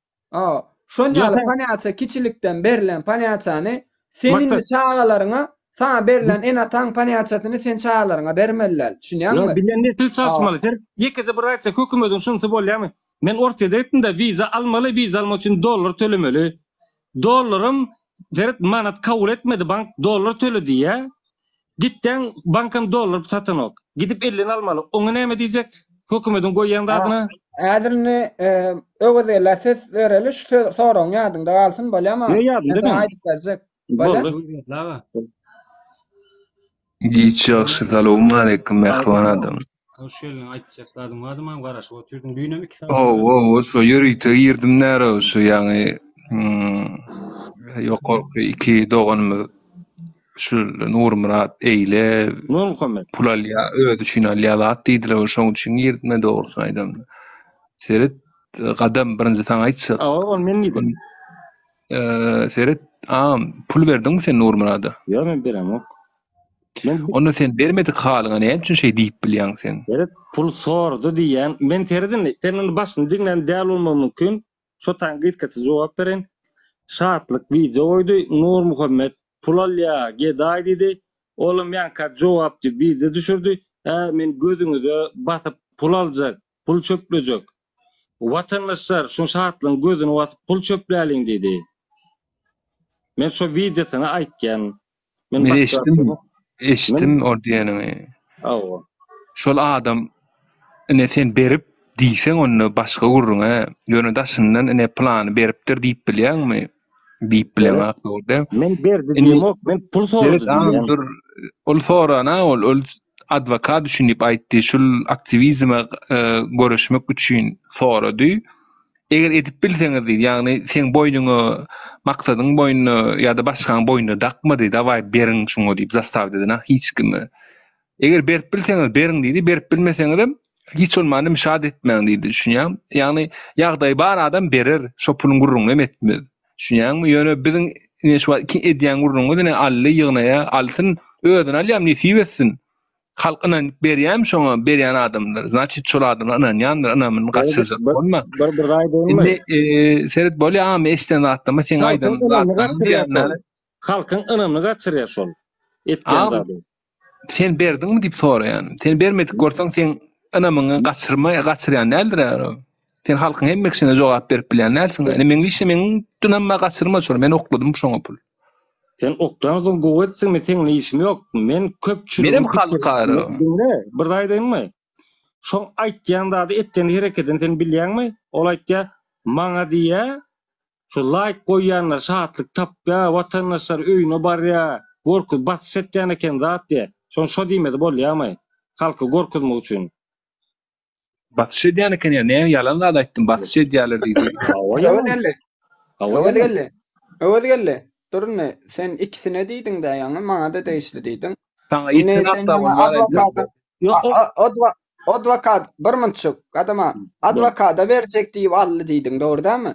şon ýaly paniýaça kiçilikden berilen paniýaçany senin Maksat- çağalaryňa sana berilen enatan paniýaçasyny sen çağalaryňa bermeliler. Yo Düşünýärmi? bilen netil çalışmaly. Ýekece bir aýtsa hökümetin şunusy bolýarmy? Men ortada etdim-de viza almaly, viza almak üçin dollar tölemeli. Dollarym deret manat kabul etmedi bank, dollar töledi ýa. Gitden bankam dollar satanok. Gidip 50 almaly. Oňa näme diýjek? Hökümetin goýýan adyna. Ädirini öwede ses bereli şu soraň ýadynda galsyn bolýarmy? Yo, ýadynda men. Aýdyp berjek. Bolýar. Boldy. Assalamu alaikum mehriban adam. Hoş geldin aýtjaklardyň adamam garaş. Oturdum düýnem 2 saat. So yürüyte girdim näre şu yani yokorky iki doğanmy şu Nur Murat eyle Nur Muhammed. pulalya öýdi şuna ýalat diýdiler şoň üçin girdim dogrusyny aýdam. Seret gadam birinji taň aýtsa Awa men diýdim. seret pul berdiňmi sen Nur Murat'a? Yo men berem ok. Men Onu sen bermedik halyňa näme üçin şey diýip bilýän sen? evet pul sordu diýen men teredin senin başyny diňlen däl bolmagy mümkin. Şo taň gitkäçe jogap beren. Saatlyk video oýdy Nur Muhammed pul alýa geday diýdi. Olum ýanka jogap diýip video düşürdi. Men gözüňizde batyp pul aljak, pul çöplejek. Watandaşlar şu saatlyň gözüni watyp pul çöpläliň diýdi. Men şo videosyna aýtgan. Men eşitdim or diýenini. Awa. Şol adam ne sen berip diýsen onu başga gurruna ýönedaşyndan ne plany beripdir diýip bilýärmi? Diýip bilýän akda. Men berdi diýem ok. Men pul sordy diýen. Dur ol sorana ol advokat düşünip aýtdy şol aktivizme görüşmek üçin sorady. Eger edip bilseňiz diýdi, ýagny sen boýnuňy maksadyň boýnuny ýa-da başgaň boýnuny dakmady da way beriň şoňa diýip zastaw edin hiç kimi. Eger berip bilseňiz beriň diýdi, berip bilmeseňiz hiç olmany müşahede etmeň diýdi. Düşünýäň? Ýagny ýagdaý bar adam berer, şo puluň gurruny emetmez. Düşünýäňmi? Ýöne biziň şu edýän gurruny ne ally ýygnaýa alsyn, özüne alýam nesip etsin. Halkyna berýän şoňa berýän adamlar. Значит, şol adamlar ynanýandyr, anamyny gaçyryjak bolma. Bir aýdym. Indi seret bolýar, eşden atdama sen aýdym. Halkyň ynamyny gaçyrýar şol. Etken zady. Sen berdiňmi diýip soraýan. Sen bermedik görseň sen ynamyny gaçyrýan nädir ýa? Sen halkyň hemmesine jogap berip bilýän näsin? Men işe men dünämme gaçyrma şol. Men okladym şoňa pul. Sen oklanydın gowetsin mi teňli işim ýok. Men köpçülik. Benim halkar. Bir aýdymmy? Şoň aýtýan zady etken hereketini sen bilýärmi? Ol aýtdy, maňa diýe şu like goýýanlar saatlyk tapýa, watandaşlar öýüne barýa, gorkup batys etýän eken zat diýe. Şoň şo diýmedi bolýarmy? Halky gorkutmak üçin. Batys edýän eken ýa-ni ýalan zat aýtdym, batys edýärler diýdi. Öwedi gelle. Durun sen ikisine diýdiň de ýa-ni maňa da değişli diýdiň. Taňa ýetenapda bolýar. Advokat bir munçuk adama advokata berjek diýip ally diýdiň, dogry dämi?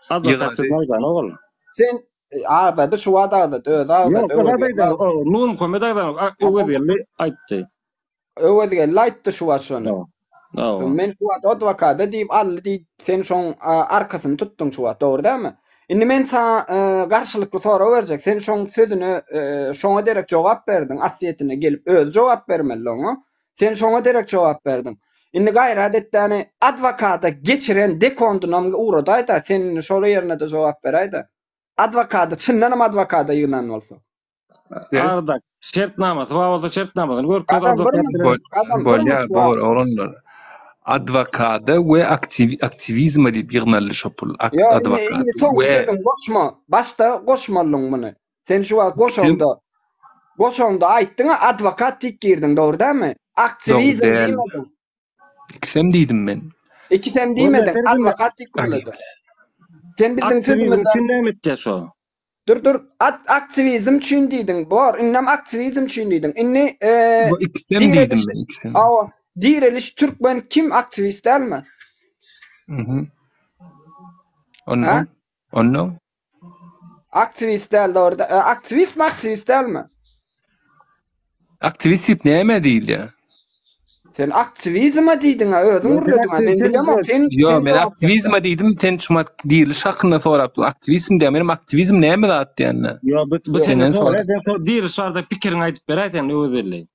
Advokat söýýän ogul. Sen da şu adada öz Ýok, Nur Muhammed öwedi aýtdy. Öwedi gelle aýtdy şu şonu. Men şu advokata diýip ally diýip sen şoň arkasyny tutdyň şu dogry dämi? Indi men sana garşylykly sora berjek. Sen şoň sözüni şoňa derek jogap berdiň. Asyetine gelip öz jogap bermeli oňa. Sen şoňa derek jogap berdiň. Inni gaýra adetdäni adwokata geçiren dekondunam uğradayda sen şol ýerine de jogap beräýdi. Adwokata çyndanam adwokata ýynan bolsa. Arda şertnama, wawada şertnama. Görked Adam advokat adam Bolýa bor oğlanlar. Adwokata we aktivizm diýip ýygnaly şopul adwokat Inni soň we dedim goşma. Başta goşmalyň muny. Sen şu wagt goşonda aýtdyň adwokat diýip girdiň, dogry dämi? Aktivizm Dogry däl. diýmedin. Iksem diýdim men. Ikisem diýmedin, adwokat diýip girdiň. Sen bizden aktivizm sözümizden tünlemetdi şo. dur aktivizm çün diýdiň. Bor, innem aktivizm çün diýdiň. Inni Bu iksem diýdim men iksem. awa direliş Türkmen kim aktivist dälmi? Ha? Onno. Aktivist däl orada. Aktivist dälmi? Aktivist diýip näme diýilýär? Sen aktivizme diýdiň, özüň urladың. Men bilemem sen. Yo, men aktivizm diýdim, sen şumat diýilýär hakynda sorapdy. Aktivizm diýen, menim aktivizm näme zat diýenler? Yo, bu Senden sonra. dir şarda pikirini aýdyp beräýän özeli.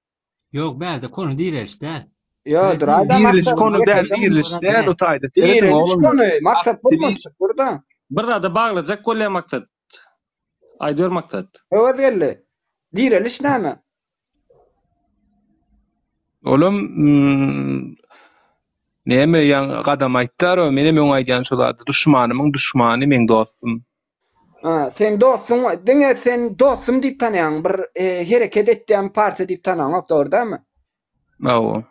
Yok bälde konu direliş däl. Yo, dur adam. Diýiliş konu däl, diýiliş däl o taýda. Seredin oğlum. Maksat bolmaşyk burada. Bir da baglajak golýa maksat. Aýdýar maksat. Evet geldi. Direliş näme? Oğlum näme ýan gadam aýtdylar, menem öň aýdýan şolady. Düşmanymyň düşmany men dostum. Sen dostum, diňe sen dostum diýip tanýan bir hereket etdiň partiýa diýip tanýan, dogry dämi? Awa.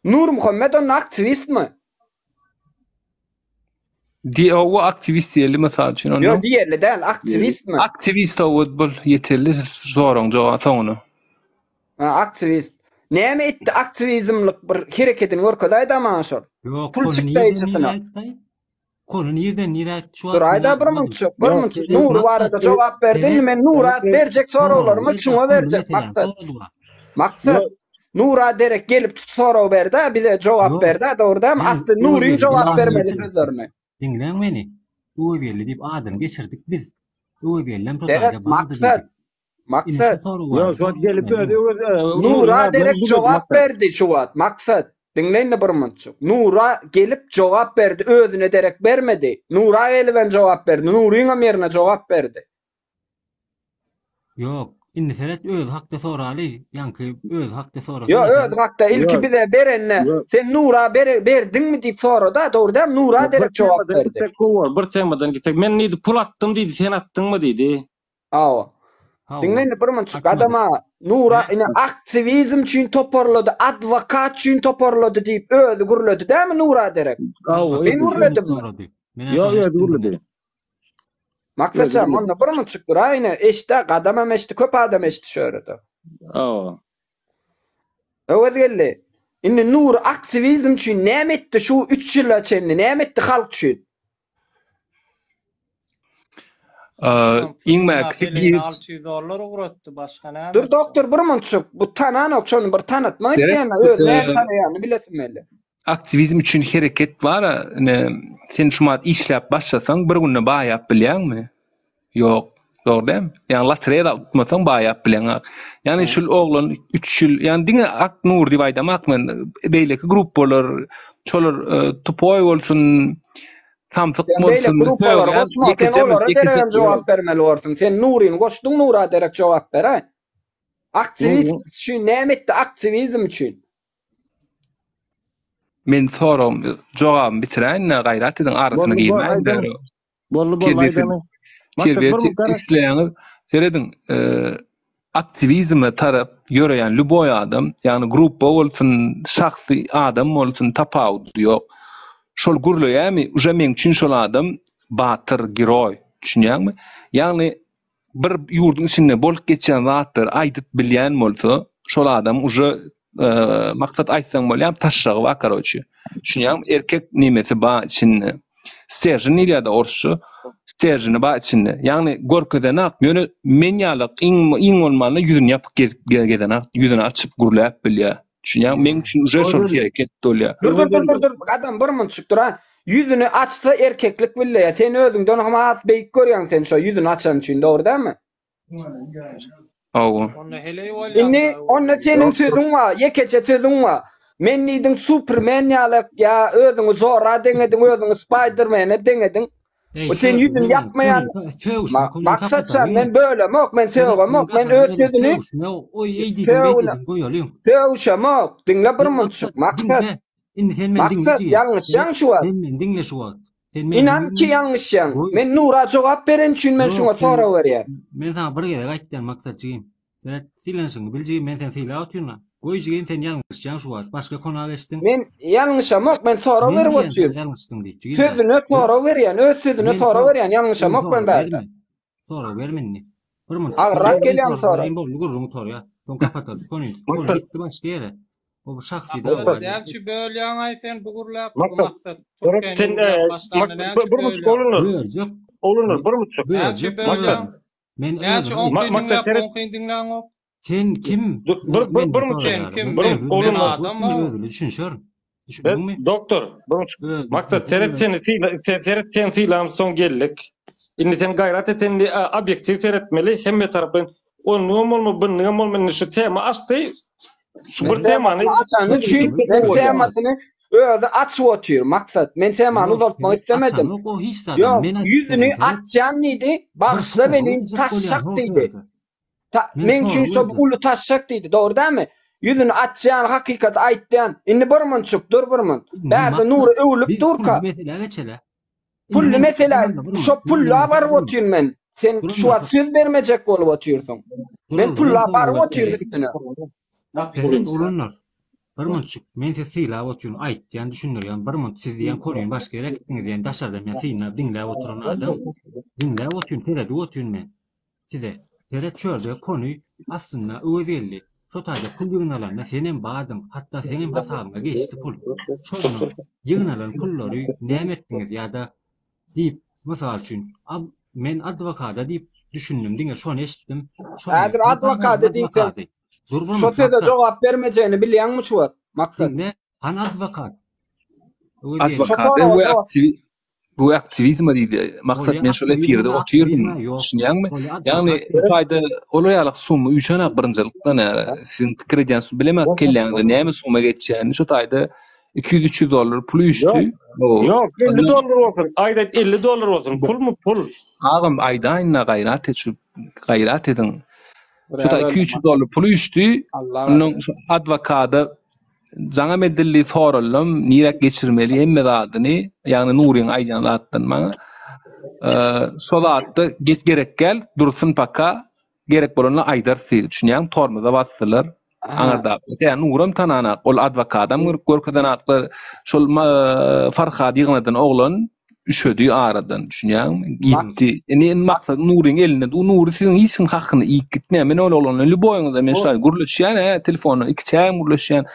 Nur Muhammed on aktivistmi? O aktivist diýeli mysal üçin onu. Yo, diýerli däl, aktivistmi? Aktivist o bol yeterli soraň jogap soňuny. Aktivist. Näme etdi aktivizmlik bir hereketini görkezäýdi ama şol. Yok Pul konu çıktığı yerden için nire Konu yerden nire şu Dur ayda bir mınçık. Nur var da cevap verdin men Nur'a berjek soralarymı şuňa berjek maksat. Nur'a derek gelip soraw berdi, bize cevap berdi. Dogry däm? Atdy Nur'y cevap bermedi sözlerine. Dinleň meni. Öwelli diýip adyny geçirdik biz. Öwellem Evet, maksat. Yo, şo gelip Nur'a derek cevap berdi şu wagt. Maksat. Dinleýin bir mınçyk. Nur'a gelip cevap berdi, özüne derek bermedi. Nur'a elben cevap berdi. Nur'yň ýerine cevap berdi. Yok. Indi seret öz hakda soraly, ýanky öz hakda soraly. Yo, öz hakda ilki bize berenne. Sen Nur'a berdiňmi diýip sorada, dogry däm? Nur'a derek cevap berdi. Bir temadan gitsek, men nidi pul attım diýdi, sen atdyňmy diýdi. Awa. Dinleýin bir mınçyk. Adama Nur'a ine aktivizm üçin toparlady, adwokat üçin toparlady diýip özü gurlady dämi Nur'a derek? Ben gurladım. Yo, gurlady. Maksatçam, onda bir mınçyk dur, aýny eşde gadam eşdi, köp adam eşdi şöhrede. Awa. Öwet geldi. Indi Nur aktivizm üçin näme etdi şu 3 ýyl içinde, näme etdi halk üçin? $600 uğratdı başka näme? Dur doktor bir mınçyk, bu tanan okşony bir tanıtma etýän, näme tanýany biletmeli. Aktivizm üçin hereket bar, sen şumat işläp başlasaň bir günde baýap bilýärmi? Ýok, dogry däm? Ýani lotereýa utmasaň baýap bilýär. Ýani şol oglan 3 ýyl, ýani diňe ak nur diýip aýdamak men beýleki gruplar, şolar topoy bolsun, tamsyk bolsun, sen jogap bermeli bolsun. Sen Nuryny goşdyň, Nur'a derek jogap ber. Aktivist üçin näme etdi aktivizm üçin? Men soram, jogabym bitiräň, gaýrat ediň arasyna girmäň. Bolly aýdany. İsleýäňiz seredin aktivizme tarap ýöreýän luboy adam, ýani gruppa bolsun, şahsy adam bolsun tapawut ýok. Şol gurlaýamy, uje men üçin şol adam batyr, giroy, düşünýärmi? Ýani bir ýurdun içinde bolup geçen zatlar aýdyp bilýän bolsa, şol adam uje maksat aýtsaň bolýar, taşşagy wa karoçy. Düşünýärmi? Erkek nimesi ba içinde. Stejin ýa-da orşu stejini ba içinde. Ýani görkedenak ýöne men ýalyk iň bolmaly ýüzüni ýapyp gedenak, ýüzüni açyp gurlap bilýär. Düşünýärmi? Men üçin uje şol hereket bolýar. Dur. Adam bir mınçyk dur ha. Yüzünü açsa erkeklik bilýär. Sen özüňden hem az beýik görýän sen şo yüzünü açan üçin, dogry dämi? Awa. Onu hele Inni onna senin sözüň var, yekeçe sözüň var. Men diýdim Superman ýalyk ya özüňi zora deňedin, özüňi Spider-Man'e deňedin. O sen yüzün yapmayan maksat sen men böyle mok men sevgemok men öz sözüni oy eýdin beýdin goýalýyn. sevşamok dinle bir munçuk maksat. Indi sen men Maksat dinleji. yanlış yan şu var. Sen men dinle şu var. İnan ki yanlış yan. Men Nura jogap beren üçin men şuňa sora berýär. Men sana bir gele gaýtdan maksatçygym. Sen silensiň biljigim men sen sila oturna. Goýjygyn sen yanlış yan şu var. Başga konağa geçdin. Men yanlışamok men sora berip oturýar. Yanlışdyň diýip. Sözüne sora berýän, öz sözüne sora berýän yanlışamok ben bäde. Sora bermenni. Bir mun. Agrak gelýän sora. Gurrun torýa. Son kapatar. Konu gitti başga ýere. O şahsy da. Däçi bölýän aýsen bugurlap Maksat. maksat. Sen bir muçuk olunur. Olunur bir muçuk. Däçi bölýän. Men Däçi on dinläň ok. Sen kim? Bir muçuk. Kim? Olunur. Adam Düşünşör. Doktor, bir muçuk. Maksat seret sen silam son gellik. Indi sen gayrat etende objektiv seretmeli hemme tarapyn. O normal bunun olmayan şu tema açtı. Şu bir temany temasını özü açıp oturuyor maksat. Men temanı uzatmak istemedim. Yok, yüzünü açyan neydi? Baksa benim taşşak deydi. Men üçün şo ulu taşşak deydi. Doğru değil mi? Yüzünü açyan hakikat aýtdan. Indi bir munçuk dur bir mun. Bäde nuru öwlüp durka. Pullu mesele. Şo pullu abar oturuyor men. Sen şu an söz vermejek bolup oturýarsyň. Men pullu abar oturýardyň. Sen olunlar. Bir munçuk men size sila oturun aýtdan düşünürýän bir munçuk siz diýen konuň başga ýere gitdiňiz diýen daşarda men sina dinläp oturan adam. Dinläp oturun terede oturun men. Size tere çörde konuy aslında özelli. Şo taýda pul ýygnalarna senem baadym, hatda senem hasabyna geçdi pul. Şonu ýygnalan pullary näme etdiňiz ýa-da diýip mysal üçin men adwokata diýip düşündüm diňe şonu eşitdim. Häzir adwokata diýsen şo sözde jogap bermejegini bilýänmi şu wagt? Maksat ne? Han advokat. Advokat bu aktivizm diýdi. Maksat men şol efirde oturýardym. Düşünýärmi? Ýagny taýda olaýalyk sumy üçenak birinjilikden sizin pikir edýäňiz bilemek kelleňde näme suma geçýäni şo taýda $200-300 pul üçdi. Yok, $50 olsun. Ayda $50 olsun. Pul mu pul? Agam ayda aýyna gaýrat edin. Şo taýda $200 pul üçdi. Onuň adwokata Jaňa medilli soralım, nirek geçirmeli emme zadyny, ýagny Nuryň aýdan zatdan maňa. Şol zatda gerek gel, dursun paka, gerek bolany aýdar siz düşünýän tormaza basdylar. Aňarda. Ýa Nurum tananak, ol adwokatam görkezden atlar, şol Farhad ýygnadan oglan üşedi aradan düşünýän. Gitti. Eni maksat Nuryň eline, Nury siziň hiçbir hakyny iýip gitmeýär. Men ol olany boýuňyzda men şol gurulşýan, telefonu iki çaýam gurulşýan.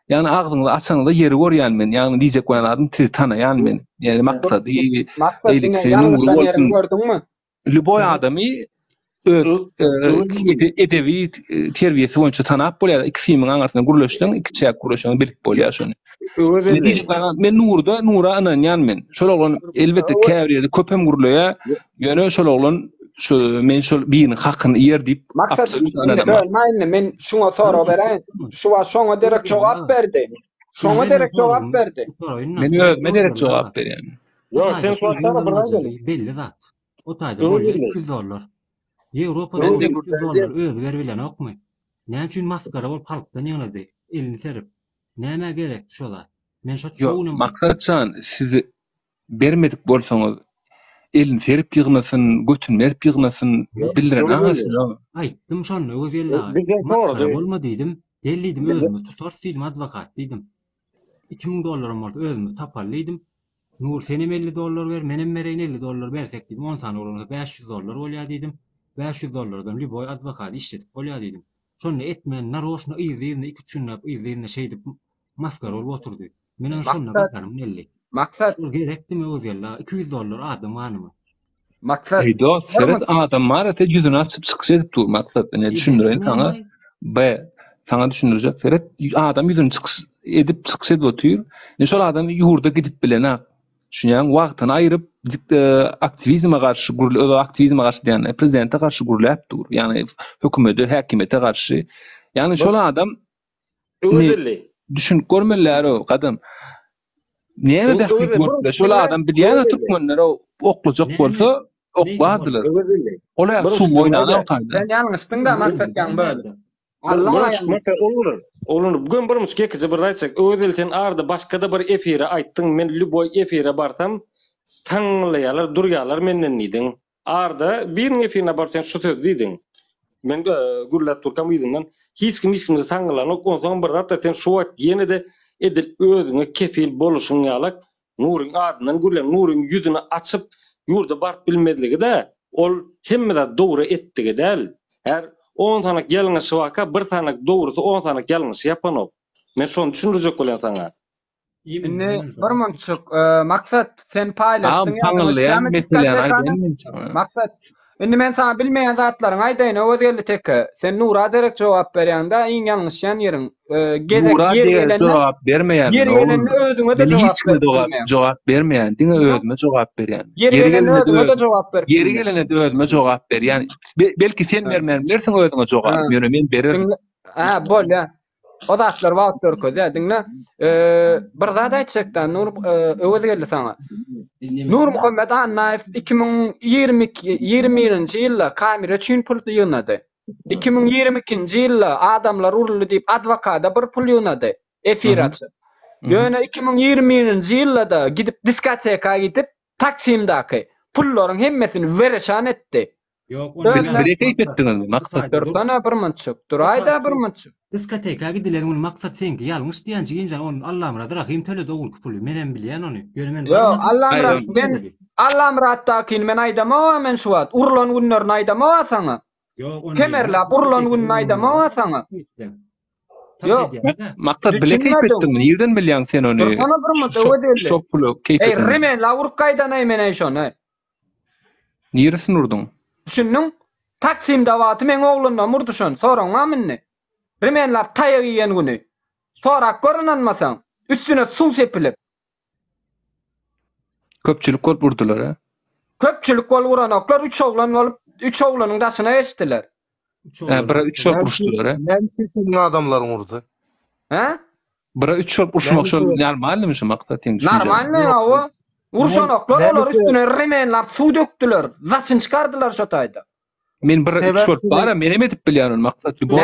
Yani ağzını açanı da yeri görýän men. Yani diýjek bolany tiz tanaýan men. Yani maksady eýliksi nuru bolsun. Lüboy adamy edebi terbiýesi boýunça tanap bolýar. İki filmiň aňarsyna gurulşdyň, iki çaýak gurulşdyň birlik bolýar şonu. Diýjek men Nura ananýan men. Şol oglan elbetde käbirde köpem gurulýar. Ýöne şol oglan şu men şol biriniň hakyny ýer diýip maksat men şuňa sora beräň. Şoňa derek jogap berdi. Şoňa derek jogap berdi. Men derek jogap berýän. Yok, sen soňra biran belli zat. O taýda $200. Ýewropada $200 öz berbilen okmy? Näme üçin maskara bolup halkdan ýyňydy? Elini serip. Näme gerek şolar? Men şo çoğunu maksatçan sizi bermedik bolsaňyz elini serip ýygmasyn, götün berip ýygmasyn bildiren aňasy. Aýtdym şonu özelläge. Maskara bolma diýdim. Dellidim özümü tutar diýdim adwokat diýdim. $2000 boldy özümü taparlydydım. Nur senem $50 ber, menem bereýin $50 bersek diýdim. 10 sany bolany $500 bolýar diýdim. $500'dan bir boy advokat işletip bolýar diýdim. Şonu etmen naroşna ýyzyny 2 günläp ýyzyny şeýdip maskara bolup oturdy. Menen şonu bakarym nelli. Maksat gerekdimi özella $200 adam anymy. Maksat dost seret adam marata ýüzüni açyp çykjak dur maksat ne düşündiren sana sana düşündirjek seret adam ýüzüni edip çykjak otur. Ne şol adam ýurda gidip bilenak. Düşünýän wagtyny aýryp aktivizme garşy aktivizme garşy diýen prezidente garşy gurulap dur. Ýani hökümete, häkimete garşy. Ýani şol adam özelli. düşünüp görmeler o kadam. Näme de görmüşler şol adam bilýän türkmenler oklajak bolsa oklardylar. Olar suw oýnany otardy. Sen ýalňyşdyň da maksatdan böyle. Allah Olur. Bugün bir muçuk ekiji bir aýtsak, öwelten arda başga-da bir efire aýtdyň, men lüboy efire barsam taňlaýarlar, durýarlar menden diýdiň. Arda bir efirine barsam şu söz diýdiň. Men gurlat turkam diýdiňden hiç kim taňlaýar, ondan bir ratda sen şu wagt ýene de edil özüňe kefil boluşuň ýalak, nuryň adynyň gurlan nuryň ýüzüni açyp ýurda barp bilmedligi de, ol hemme de dogry etdigi del. Her 10 tanak ýalňyş waka bir tanak dogrusy 10 tanak ýalňyş ýapanok. Men şonu düşündirjek bolýan saňa. Şimdi bir mançyk maksat sen paýlaşdyň. Saňlaýan meseleler aýdyn. Maksat Indi men sana bilmeýän zatlaryň aýdaýyn öweldi teke. Sen Nura derek jogap berýäňde iň ýalňyşýan ýeriň. Nura derek jogap bermeýän. Ýerine özüňe de jogap bermeýän. Diňe özüme jogap berýän. Ýeri gelene de özüme jogap berýän. Belki sen bermän bilersiň özüňe jogap. Men bererim. Bol ya. O zatlar wagt görkezä diňle. Bir zat aýtjakdan Nur öweldi geldi sana. Nur Muhammed Annaýew 2020-nji ýylda kamera üçin pul ýygnady. 2022-nji ýylda adamlar uruldy diýip adwokata bir pul ýygnady. Efir açyp. Ýöne 2020-nji ýylda da gidip diskoteka gidip Taksimdaky pullaryň hemmesini bereşan etdi. Yok, onu bir etdiňiz, maksat. Sana bir mançyk, durayda bir mançyk. Diskoteka gidiler, onu maksat senki ýalňyş diýen jigin onu Allah'ım rahat rahim töle dogul pulu. Menen bilýän onu. Yo, Allah'ım rahat. Allah'ım rahatdaky men aýdama, men şu wagt urulan günlerini aýdama saňa. Yok, kemerle urulan günni aýdama saňa. Yo, maksat bile kaypetdiň. Ýerden bilýän sen onu? Sana bir mançyk ödeli. Şok pulu kaypetdiň. Remen la urup gaýdan men şonu. Niýeresini urduň? Düşündüm. Taksimde waty men oglundan murduşan. Soraňma minni. Remenler taýyk ýen güni. Sorak görünanmasaň, üstüne suw sepilip. Köpçülik gol burdular ha. Köpçülik gol vuranoklar 3 oglan bolup 3 oglanyň daşyna eşitdiler. Bira 3 şol buruşdular ha. Näme senin adamlaryň urdy? Ha? Bira 3 şol buruşmak şol normalmi şu maksat ýeň düşünje? Normalmi ýa-o. Urşanoklar olar üstüne remenler suw dökdiler. Zaçyn çykardylar şo taýda. Men bir 3 şol bara menem edip bilýän maksat bu.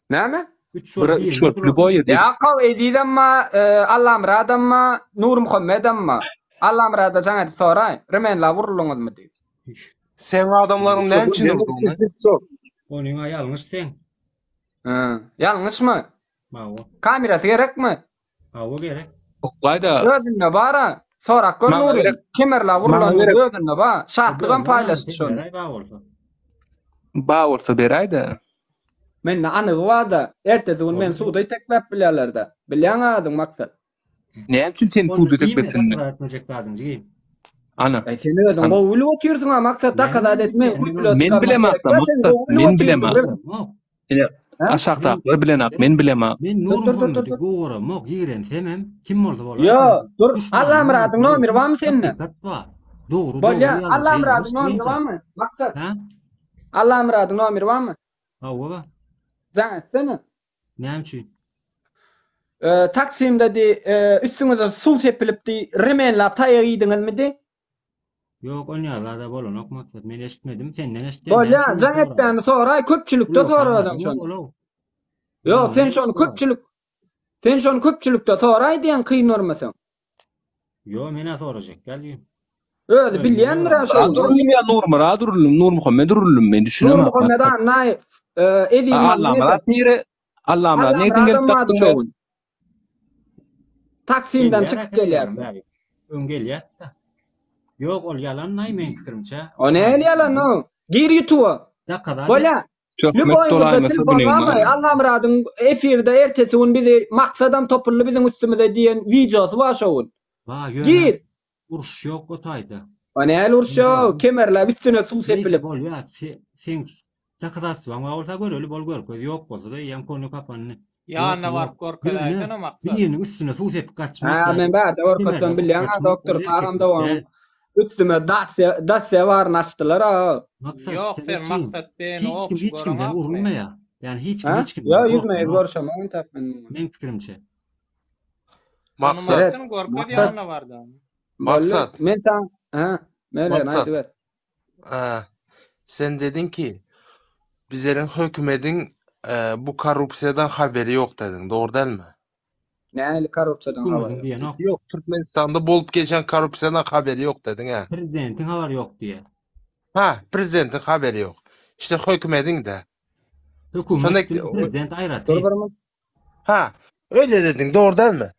Näme? 3 şol boýy. Ya kaw edidamma Allah'ım radamma Nur Muhammedamma. Allah'ım rada jaňa edip soraý. Remenler vurulmadymy diýip. Sen adamlaryň näme üçin urdyň? Onuň ýalňyş sen. Ýalňyşmy? Mawo. Kamerasy gerekmi? Mawo gerek. Gaýda. Özüne bara. Sorak görnür. Kemerler vurulan özüne ba. Şartlygan paýlaşdy şonu. Ba bolsa beräýdi. Men anygy wada. Ertesi gün men suwda teklep bilýärler-de. Bilýän adyň maksat. Näme üçin sen suwda teklepsin? Ana. Sen özüň gowuly otyrsyň ha maksat da kada etme. Men bilemem maksat. Men bilemem. Aşağıdakiler bilen men bilemem. Men Nurmyňdy gowra mok ýeren semem kim bolsa bolar. Yo, dur. Allah'ım rahatyň nomeri barmy senin? Dogry. Bolýa, Allah'ım rahatyň nomeri barmy? Maksat. Ha? Allah'ım rahatyň nomeri barmy? Hawa. Jaňa seni. Näme üçin? Taksimde üstüňize suw sepilipdi, remenler taýyk ýediňizmi? Yok, on ýalarda bolan okmaksat. Men eşitmedim, senden eşitdim. Bolýa, jaňetden soraý, köpçülikde soraýan şonu. Yo, sen şonu köpçülikde soraý diýen kynurmasaň. Yo, mene sorajak, geldim. Öyle bilýändir ha şonu. Nur Muhammed urulum men düşünemem. Nur Muhammed Annaýew Allah'ım ne gelip taktın? Taksimden çıkıp gelýär. Öňgelýär da. Yok, ol yalan näme men pikirimçe. O näme yalan o? Gir ýutuwa. Bolýa. Çökmek dolaýmasy bunyň. Allah'ım radyň efirde ertesi gün bizi maksadam topurly biziň üstümizde diýen videosy var şowun. Gir. Uruş yok o taýda. O näme uruş yok? Kemerler üstüne suw sepilip. Bolýar, sen takadasy var, bolsa göreli bol görköz yok bolsa da ýa konu kapanny. Ýa-na bar görkezäýken maksat. Biriniň üstüne suw sepip gaçmak. Ha, men bäde orkasdan bilýän doktor Aramda var. Üstüme dasya var naçdylar ha. Yok sen maksat beni hiç kimden urulmaýa. Yani hiç kim Ya korkma, yüzmeyi no. görsem oyun tapmın. Men fikrimçe. Maksat, Evet. Tanımaktın gorka Maksat- diýana bardy. Maksat. Men tan Melen Maksat. aýdy ber. Sen dedin ki bizlerin hökümetin bu korrupsiyadan haberi yok dedin. Doğru değil mi? Näli korrupsiýadan habar Hukumatyň ýok. diýen ok. Yok, Türkmenistan'da bolup geçen korrupsiyadan haberi yok dedin ha. Prezidentiň habar ýok diýe. Ha, prezidentin haberi yok. İşte hökümetin de. Hökümet Şondak- bilen prezident aýraty. Dur-dur. Ha, öyle dedin. Doğru değil mi?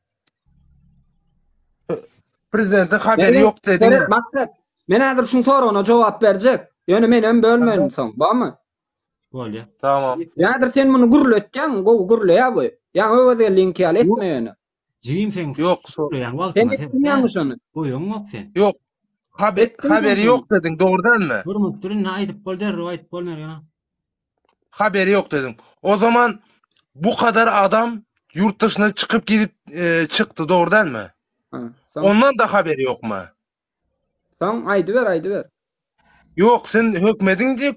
Prezidentin haberi yok dedin. Evet, maksat. Men häzir şu soragyna jogap berjek. Ýöne meni bölmenin soň, barmy? Bolýa. Tamam. Ýa-da sen muny gurletýän, gurleýär bu. Ýa öwede link ýal etmeýäni. Jim sen Yok, ýan Sen wagtyna etmeýänmi şonu? boýun ok sen. Yok. Haberi yok dedin. Doğru değil mi? Hurmatdyryň aýdyp bol derre aýdyp bolmaýar ýa. Haberi yok dedim. O zaman bu kadar adam yurt dışına çıkıp gidip çıktı. Doğru değil mi? Ondan da haberi yok mu? Tamam, aýdy ber. Yok, sen hükmetin diye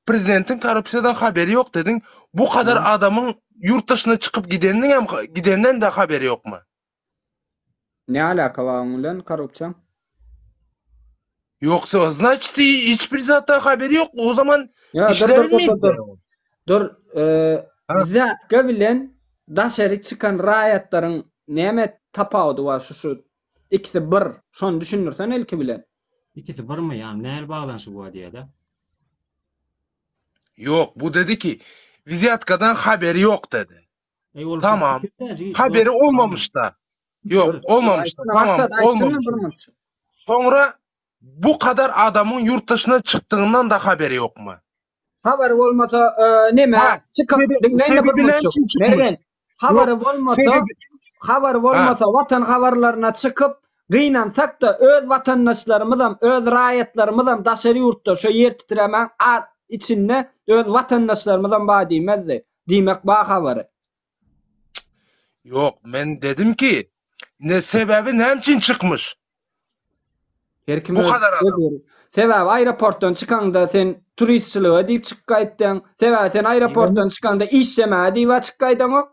prezidentin korrupsiyadan haberi yok dedin. Bu kadar adamın yurt dışına çıkıp gidenden de haberi yok mu? Ne alaka var onunla korrupsiyon? Yoksa значит hiçbir zattan haberi yok. O zaman Ya işler miydi? dur. Ha? Zatka bilen daşary çıkan raýatlaryň näme tapawdy var şu ikisi bir. Şonu düşünürsen elki bilen. İkisi bir mi ýa? Näl baglanşy bu diýede? Yok, bu dedi ki Vizyatkadan haberi yok dedi. Ol Tamam. Haberi olmamış da. Yok, olmamış da. Tamam, olmamış. Sonra bu kadar adamın yurt dışına çıktığından da haberi yok mu? Haber olmasa neme? Çıkıp nereden? Haber olmasa vatan haberlerine çıkıp gynansak da öz vatandaşlarymyzam, öz raýatlarymyzam daşary ýurtda şo ýer titremen içinde öz vatandaşlarymyzam ba diýmezdi. Diýmek ba habary. Yok, men dedim ki ne sebebi ne için çıkmış? Bu kadar adam. Sebäbi aeroportdan çykanda sen turistçiliğe diýip çykyp gaýtdyň. Sebäbi sen aeroportdan çykanda işlemä diýip çykyp gaýdyň.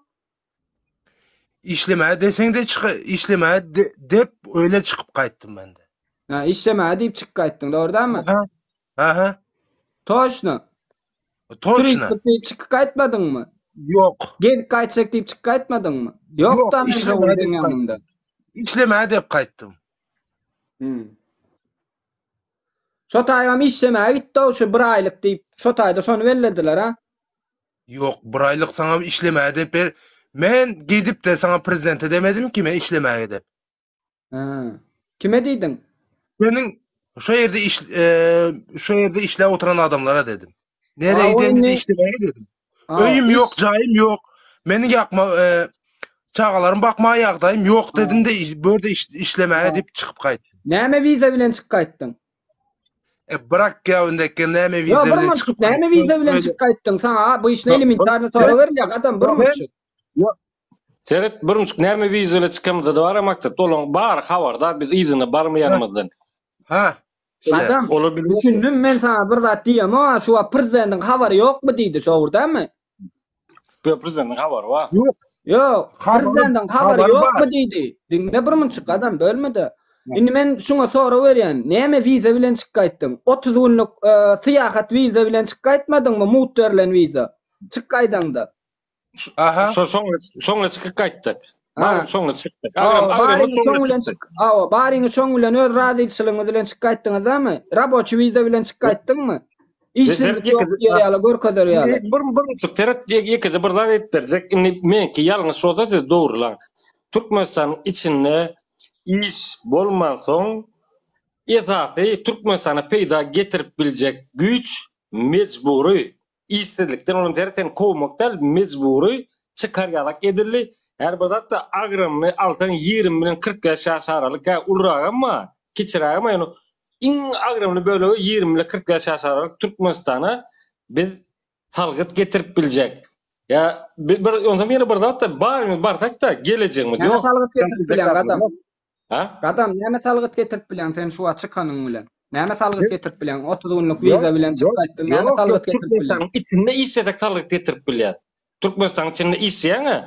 İşlemä desеň de işlemä dep öyle çıkıp gaýtdym ben de. Ha, işlemä diýip çykyp gaýtdyň, dogrudanmy? Aha. Toşna. Toşna. Diýip çykyp gaýtmadyňmy? Yok. Gelip gaýtsak diýip çykyp gaýtmadyňmy? Yok da men şoňdyň ýanynda. İşlemä dep gaýtdym. Şo taýam işlemä gitdi, şu bir aýlyk diýip şo taýda şonu berlediler ha. Yok, bir aýlyk saňa işlemä dep ber. Men gidip de sana prezidente demedim ki men işlemä gidip. Kime diýdiň? Senin şu yerde işle oturan adamlara dedim. Nereye gideni işlemeye dedim. Öyüm yok, cayım yok. Meni yakma, çağalarım bakmaya yağdayım yok dedim de böyle işlemeye deyip çıkıp kayttım. Näme viza bilen çıkıp kayttın? Bırak ya öndeki näme viza bilen çıkıp kayttım. Näme viza bilen çıkıp kayttın? Sana bu işin elementarını soru verilýär adam durmuşy. Seret burmuşk näme wizyla çykamda da bar maksat olan bar habarda biz iýdyna barmaýanmyzdan. Ha. Adam düşündüm men sana bir zat diýem, ama şu prezidentin habary ýokmy diýdi şoňurdamy? Prezidentin habary bar. Yok. Prezidentin habary ýokmy diýdi. Diňle burmuşk adam bölmedi. Indi men şuňa soru berýän, näme wiza bilen çykyp gaýtdyň? 30 günlük syýahat wiza bilen çykyp gaýtmadyňmy? Mut berilen wiza. Çykyp gaýdyňda. Aha. Şoňla çykyp gaýtdyk. Bar şoňla çykdyk. Baryňy şoň bilen öz razyçylygyňyz bilen çykyp gaýtdyňyzmy? Raboçy wiza bilen çykyp gaýtdyňmy? İşlik ýaly görkezler ýaly. Bir seret ýekide bir zat etdirjek. Indi menki ýalňyz soda siz dogrulan. Türkmenistan içinde iş bolman soň esaty Türkmenistana peýda getirip biljek güç mecbury işsizlikden onu derken kovmakdan mecbury çıkaryarak edildi. Her bir da agramny alsan 20 bilen 40 ýaş aralyk ulragama, kiçiragama ýa-ni iň agramny bölegi 20 bilen 40 ýaş aralyk Türkmenistana biz salgyt getirip biljek. Ya bir onda meni bir da barsak da gelejekmi? Ýa salgyt getirip bilýän adam. Ha? Adam näme salgyt getirip bilýän sen şu açykanyň bilen? Näme salgyt getirip bilen? 30 günlük viza bilen Yok, çıkaytdy. Näme salgyt getirip bilen? Türkmenistan'ın içinde işsede salgyt getirip bilýär. Türkmenistan'ın içinde işsýäňe,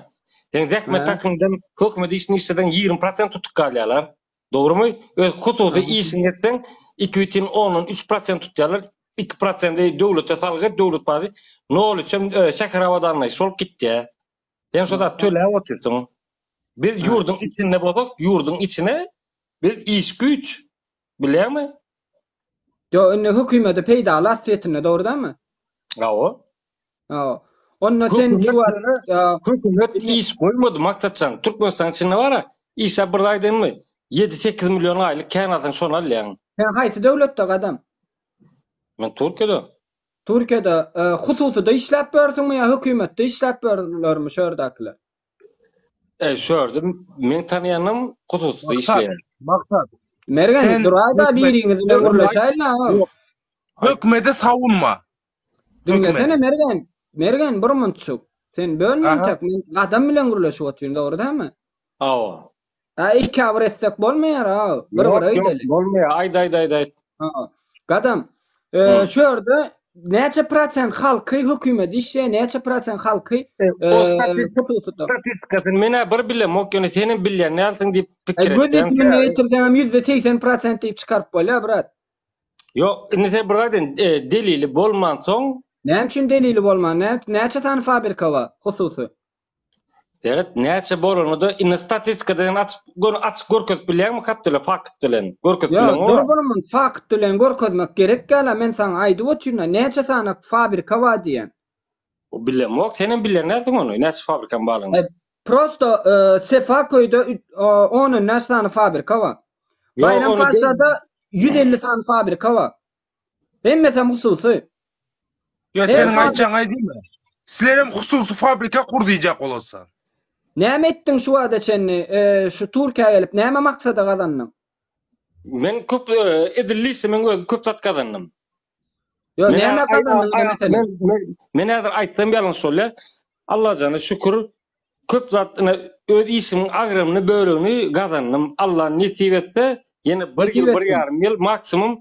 sen däkme takymdan hökümet işini işseden 20% tutup galýarlar. Dogrymy? Öz hususy işini etsen 2,10'un 3% tutýarlar. 2% döwlete salgyt, döwlet bazy. Ne bolýar? Şäher hawadan şol gitdi. Sen şoda töläp oturýarsyň. Biz yurdun içinde bolsak, yurdun içine biz iş güç. Bilýärmi? Yo, önne hökümete peýda lassetine dogrudanmy? Awa. Ha. Onna sen şu Hökümet iş koymadı maksatsan. Türkmenistan içinde var ya, işe bir aydan mı? 7-8 milyon aylık kâynatın şonu alýan. sen haýsy döwletde adam? Men Türkiýede. Türkiýede hususda işläp bersiňmi ýa hökümetde işläp berlermi şerdakiler? Şördüm, men tanıyanım hususda işleýär. Maksat. Mergen Sen- durada biriňiz bilen gurlaşaýla. Hökümeti savunma. Dinlesene Mergen. Mergen bir munçuk. Sen bölmençek men adam bilen gurlaşyp otyryn, dogrudanmy? Awa. Ha, iki abr etsek bolmaýar ha. Bir aýdely. Bolmaýar, aýda. Ha. Gadam, şu ýerde näçe prosent halky hökümet işe, näçe prosent halky O statistikasyn mene bir bilem, okýany senin bilýän näçe diýip pikir etdim. Gödetmen näçe %80% diýip çykaryp bolýar, brat. Yok, indi bir aýdyn delili bolman soň, Näme üçin delili bolman? Näçe tane fabrika bar, hususy? evet, näçe bolanydy, indi statistikadan açyp görkezip bilýärmi, hatda fakt bilen görkezip Ya, bilen o. durbumun fakt bilen görkezmek gerek gala, men sana aýdyp otyrna, näçe tane fabrika bar diýen. O bilem ok, senin bilýän näçe onu, näçe fabrikan barlygyny. Prosto Sefakoy'da 10 näçe tane fabrika bar. Bayrampaşa'da 150 tane fabrika bar. Hemmeten hususy. Ya senin aýtjaň aýdymmy? Sizlerem hususy fabrika kur diýjek bolarsan. Näme etdiň şu wada çenni? Şu Türkiýe gelip näme maksada gazandyň? Men köp edilýse men köp zat kazandym. Yo, näme kazandyň? Men häzir aýtdym ýalan şol ya. Allah jana şükür köp zatna öz işimiň agrymyny bölüni kazandym. Allah netip etse ýene 1 ýyl 1,5 ýyl maksimum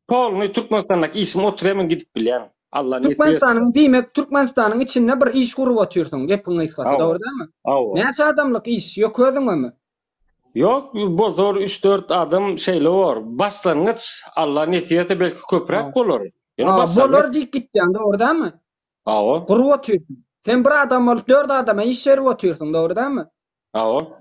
polny Türkmenistandaky işim oturýan gidip bilýän. Allah netip etse. Türkmenistanyň diýmek Türkmenistanyň içinde bir iş gurup otyrsyň. Gepiň ysgasy, dogrudanmy? Näçe adamlyk iş ýok özüňmi? Yok, bu zor 3-4 adam şeyle var. Başlangıç Allah netip etse belki köprek bolar. Bolar diýip gitýän, dogrudanmy? Awa. Gurup otyrsyň. Sen bir adam bolup 4 adama iş berip otyrsyň, dogrudanmy? Awa.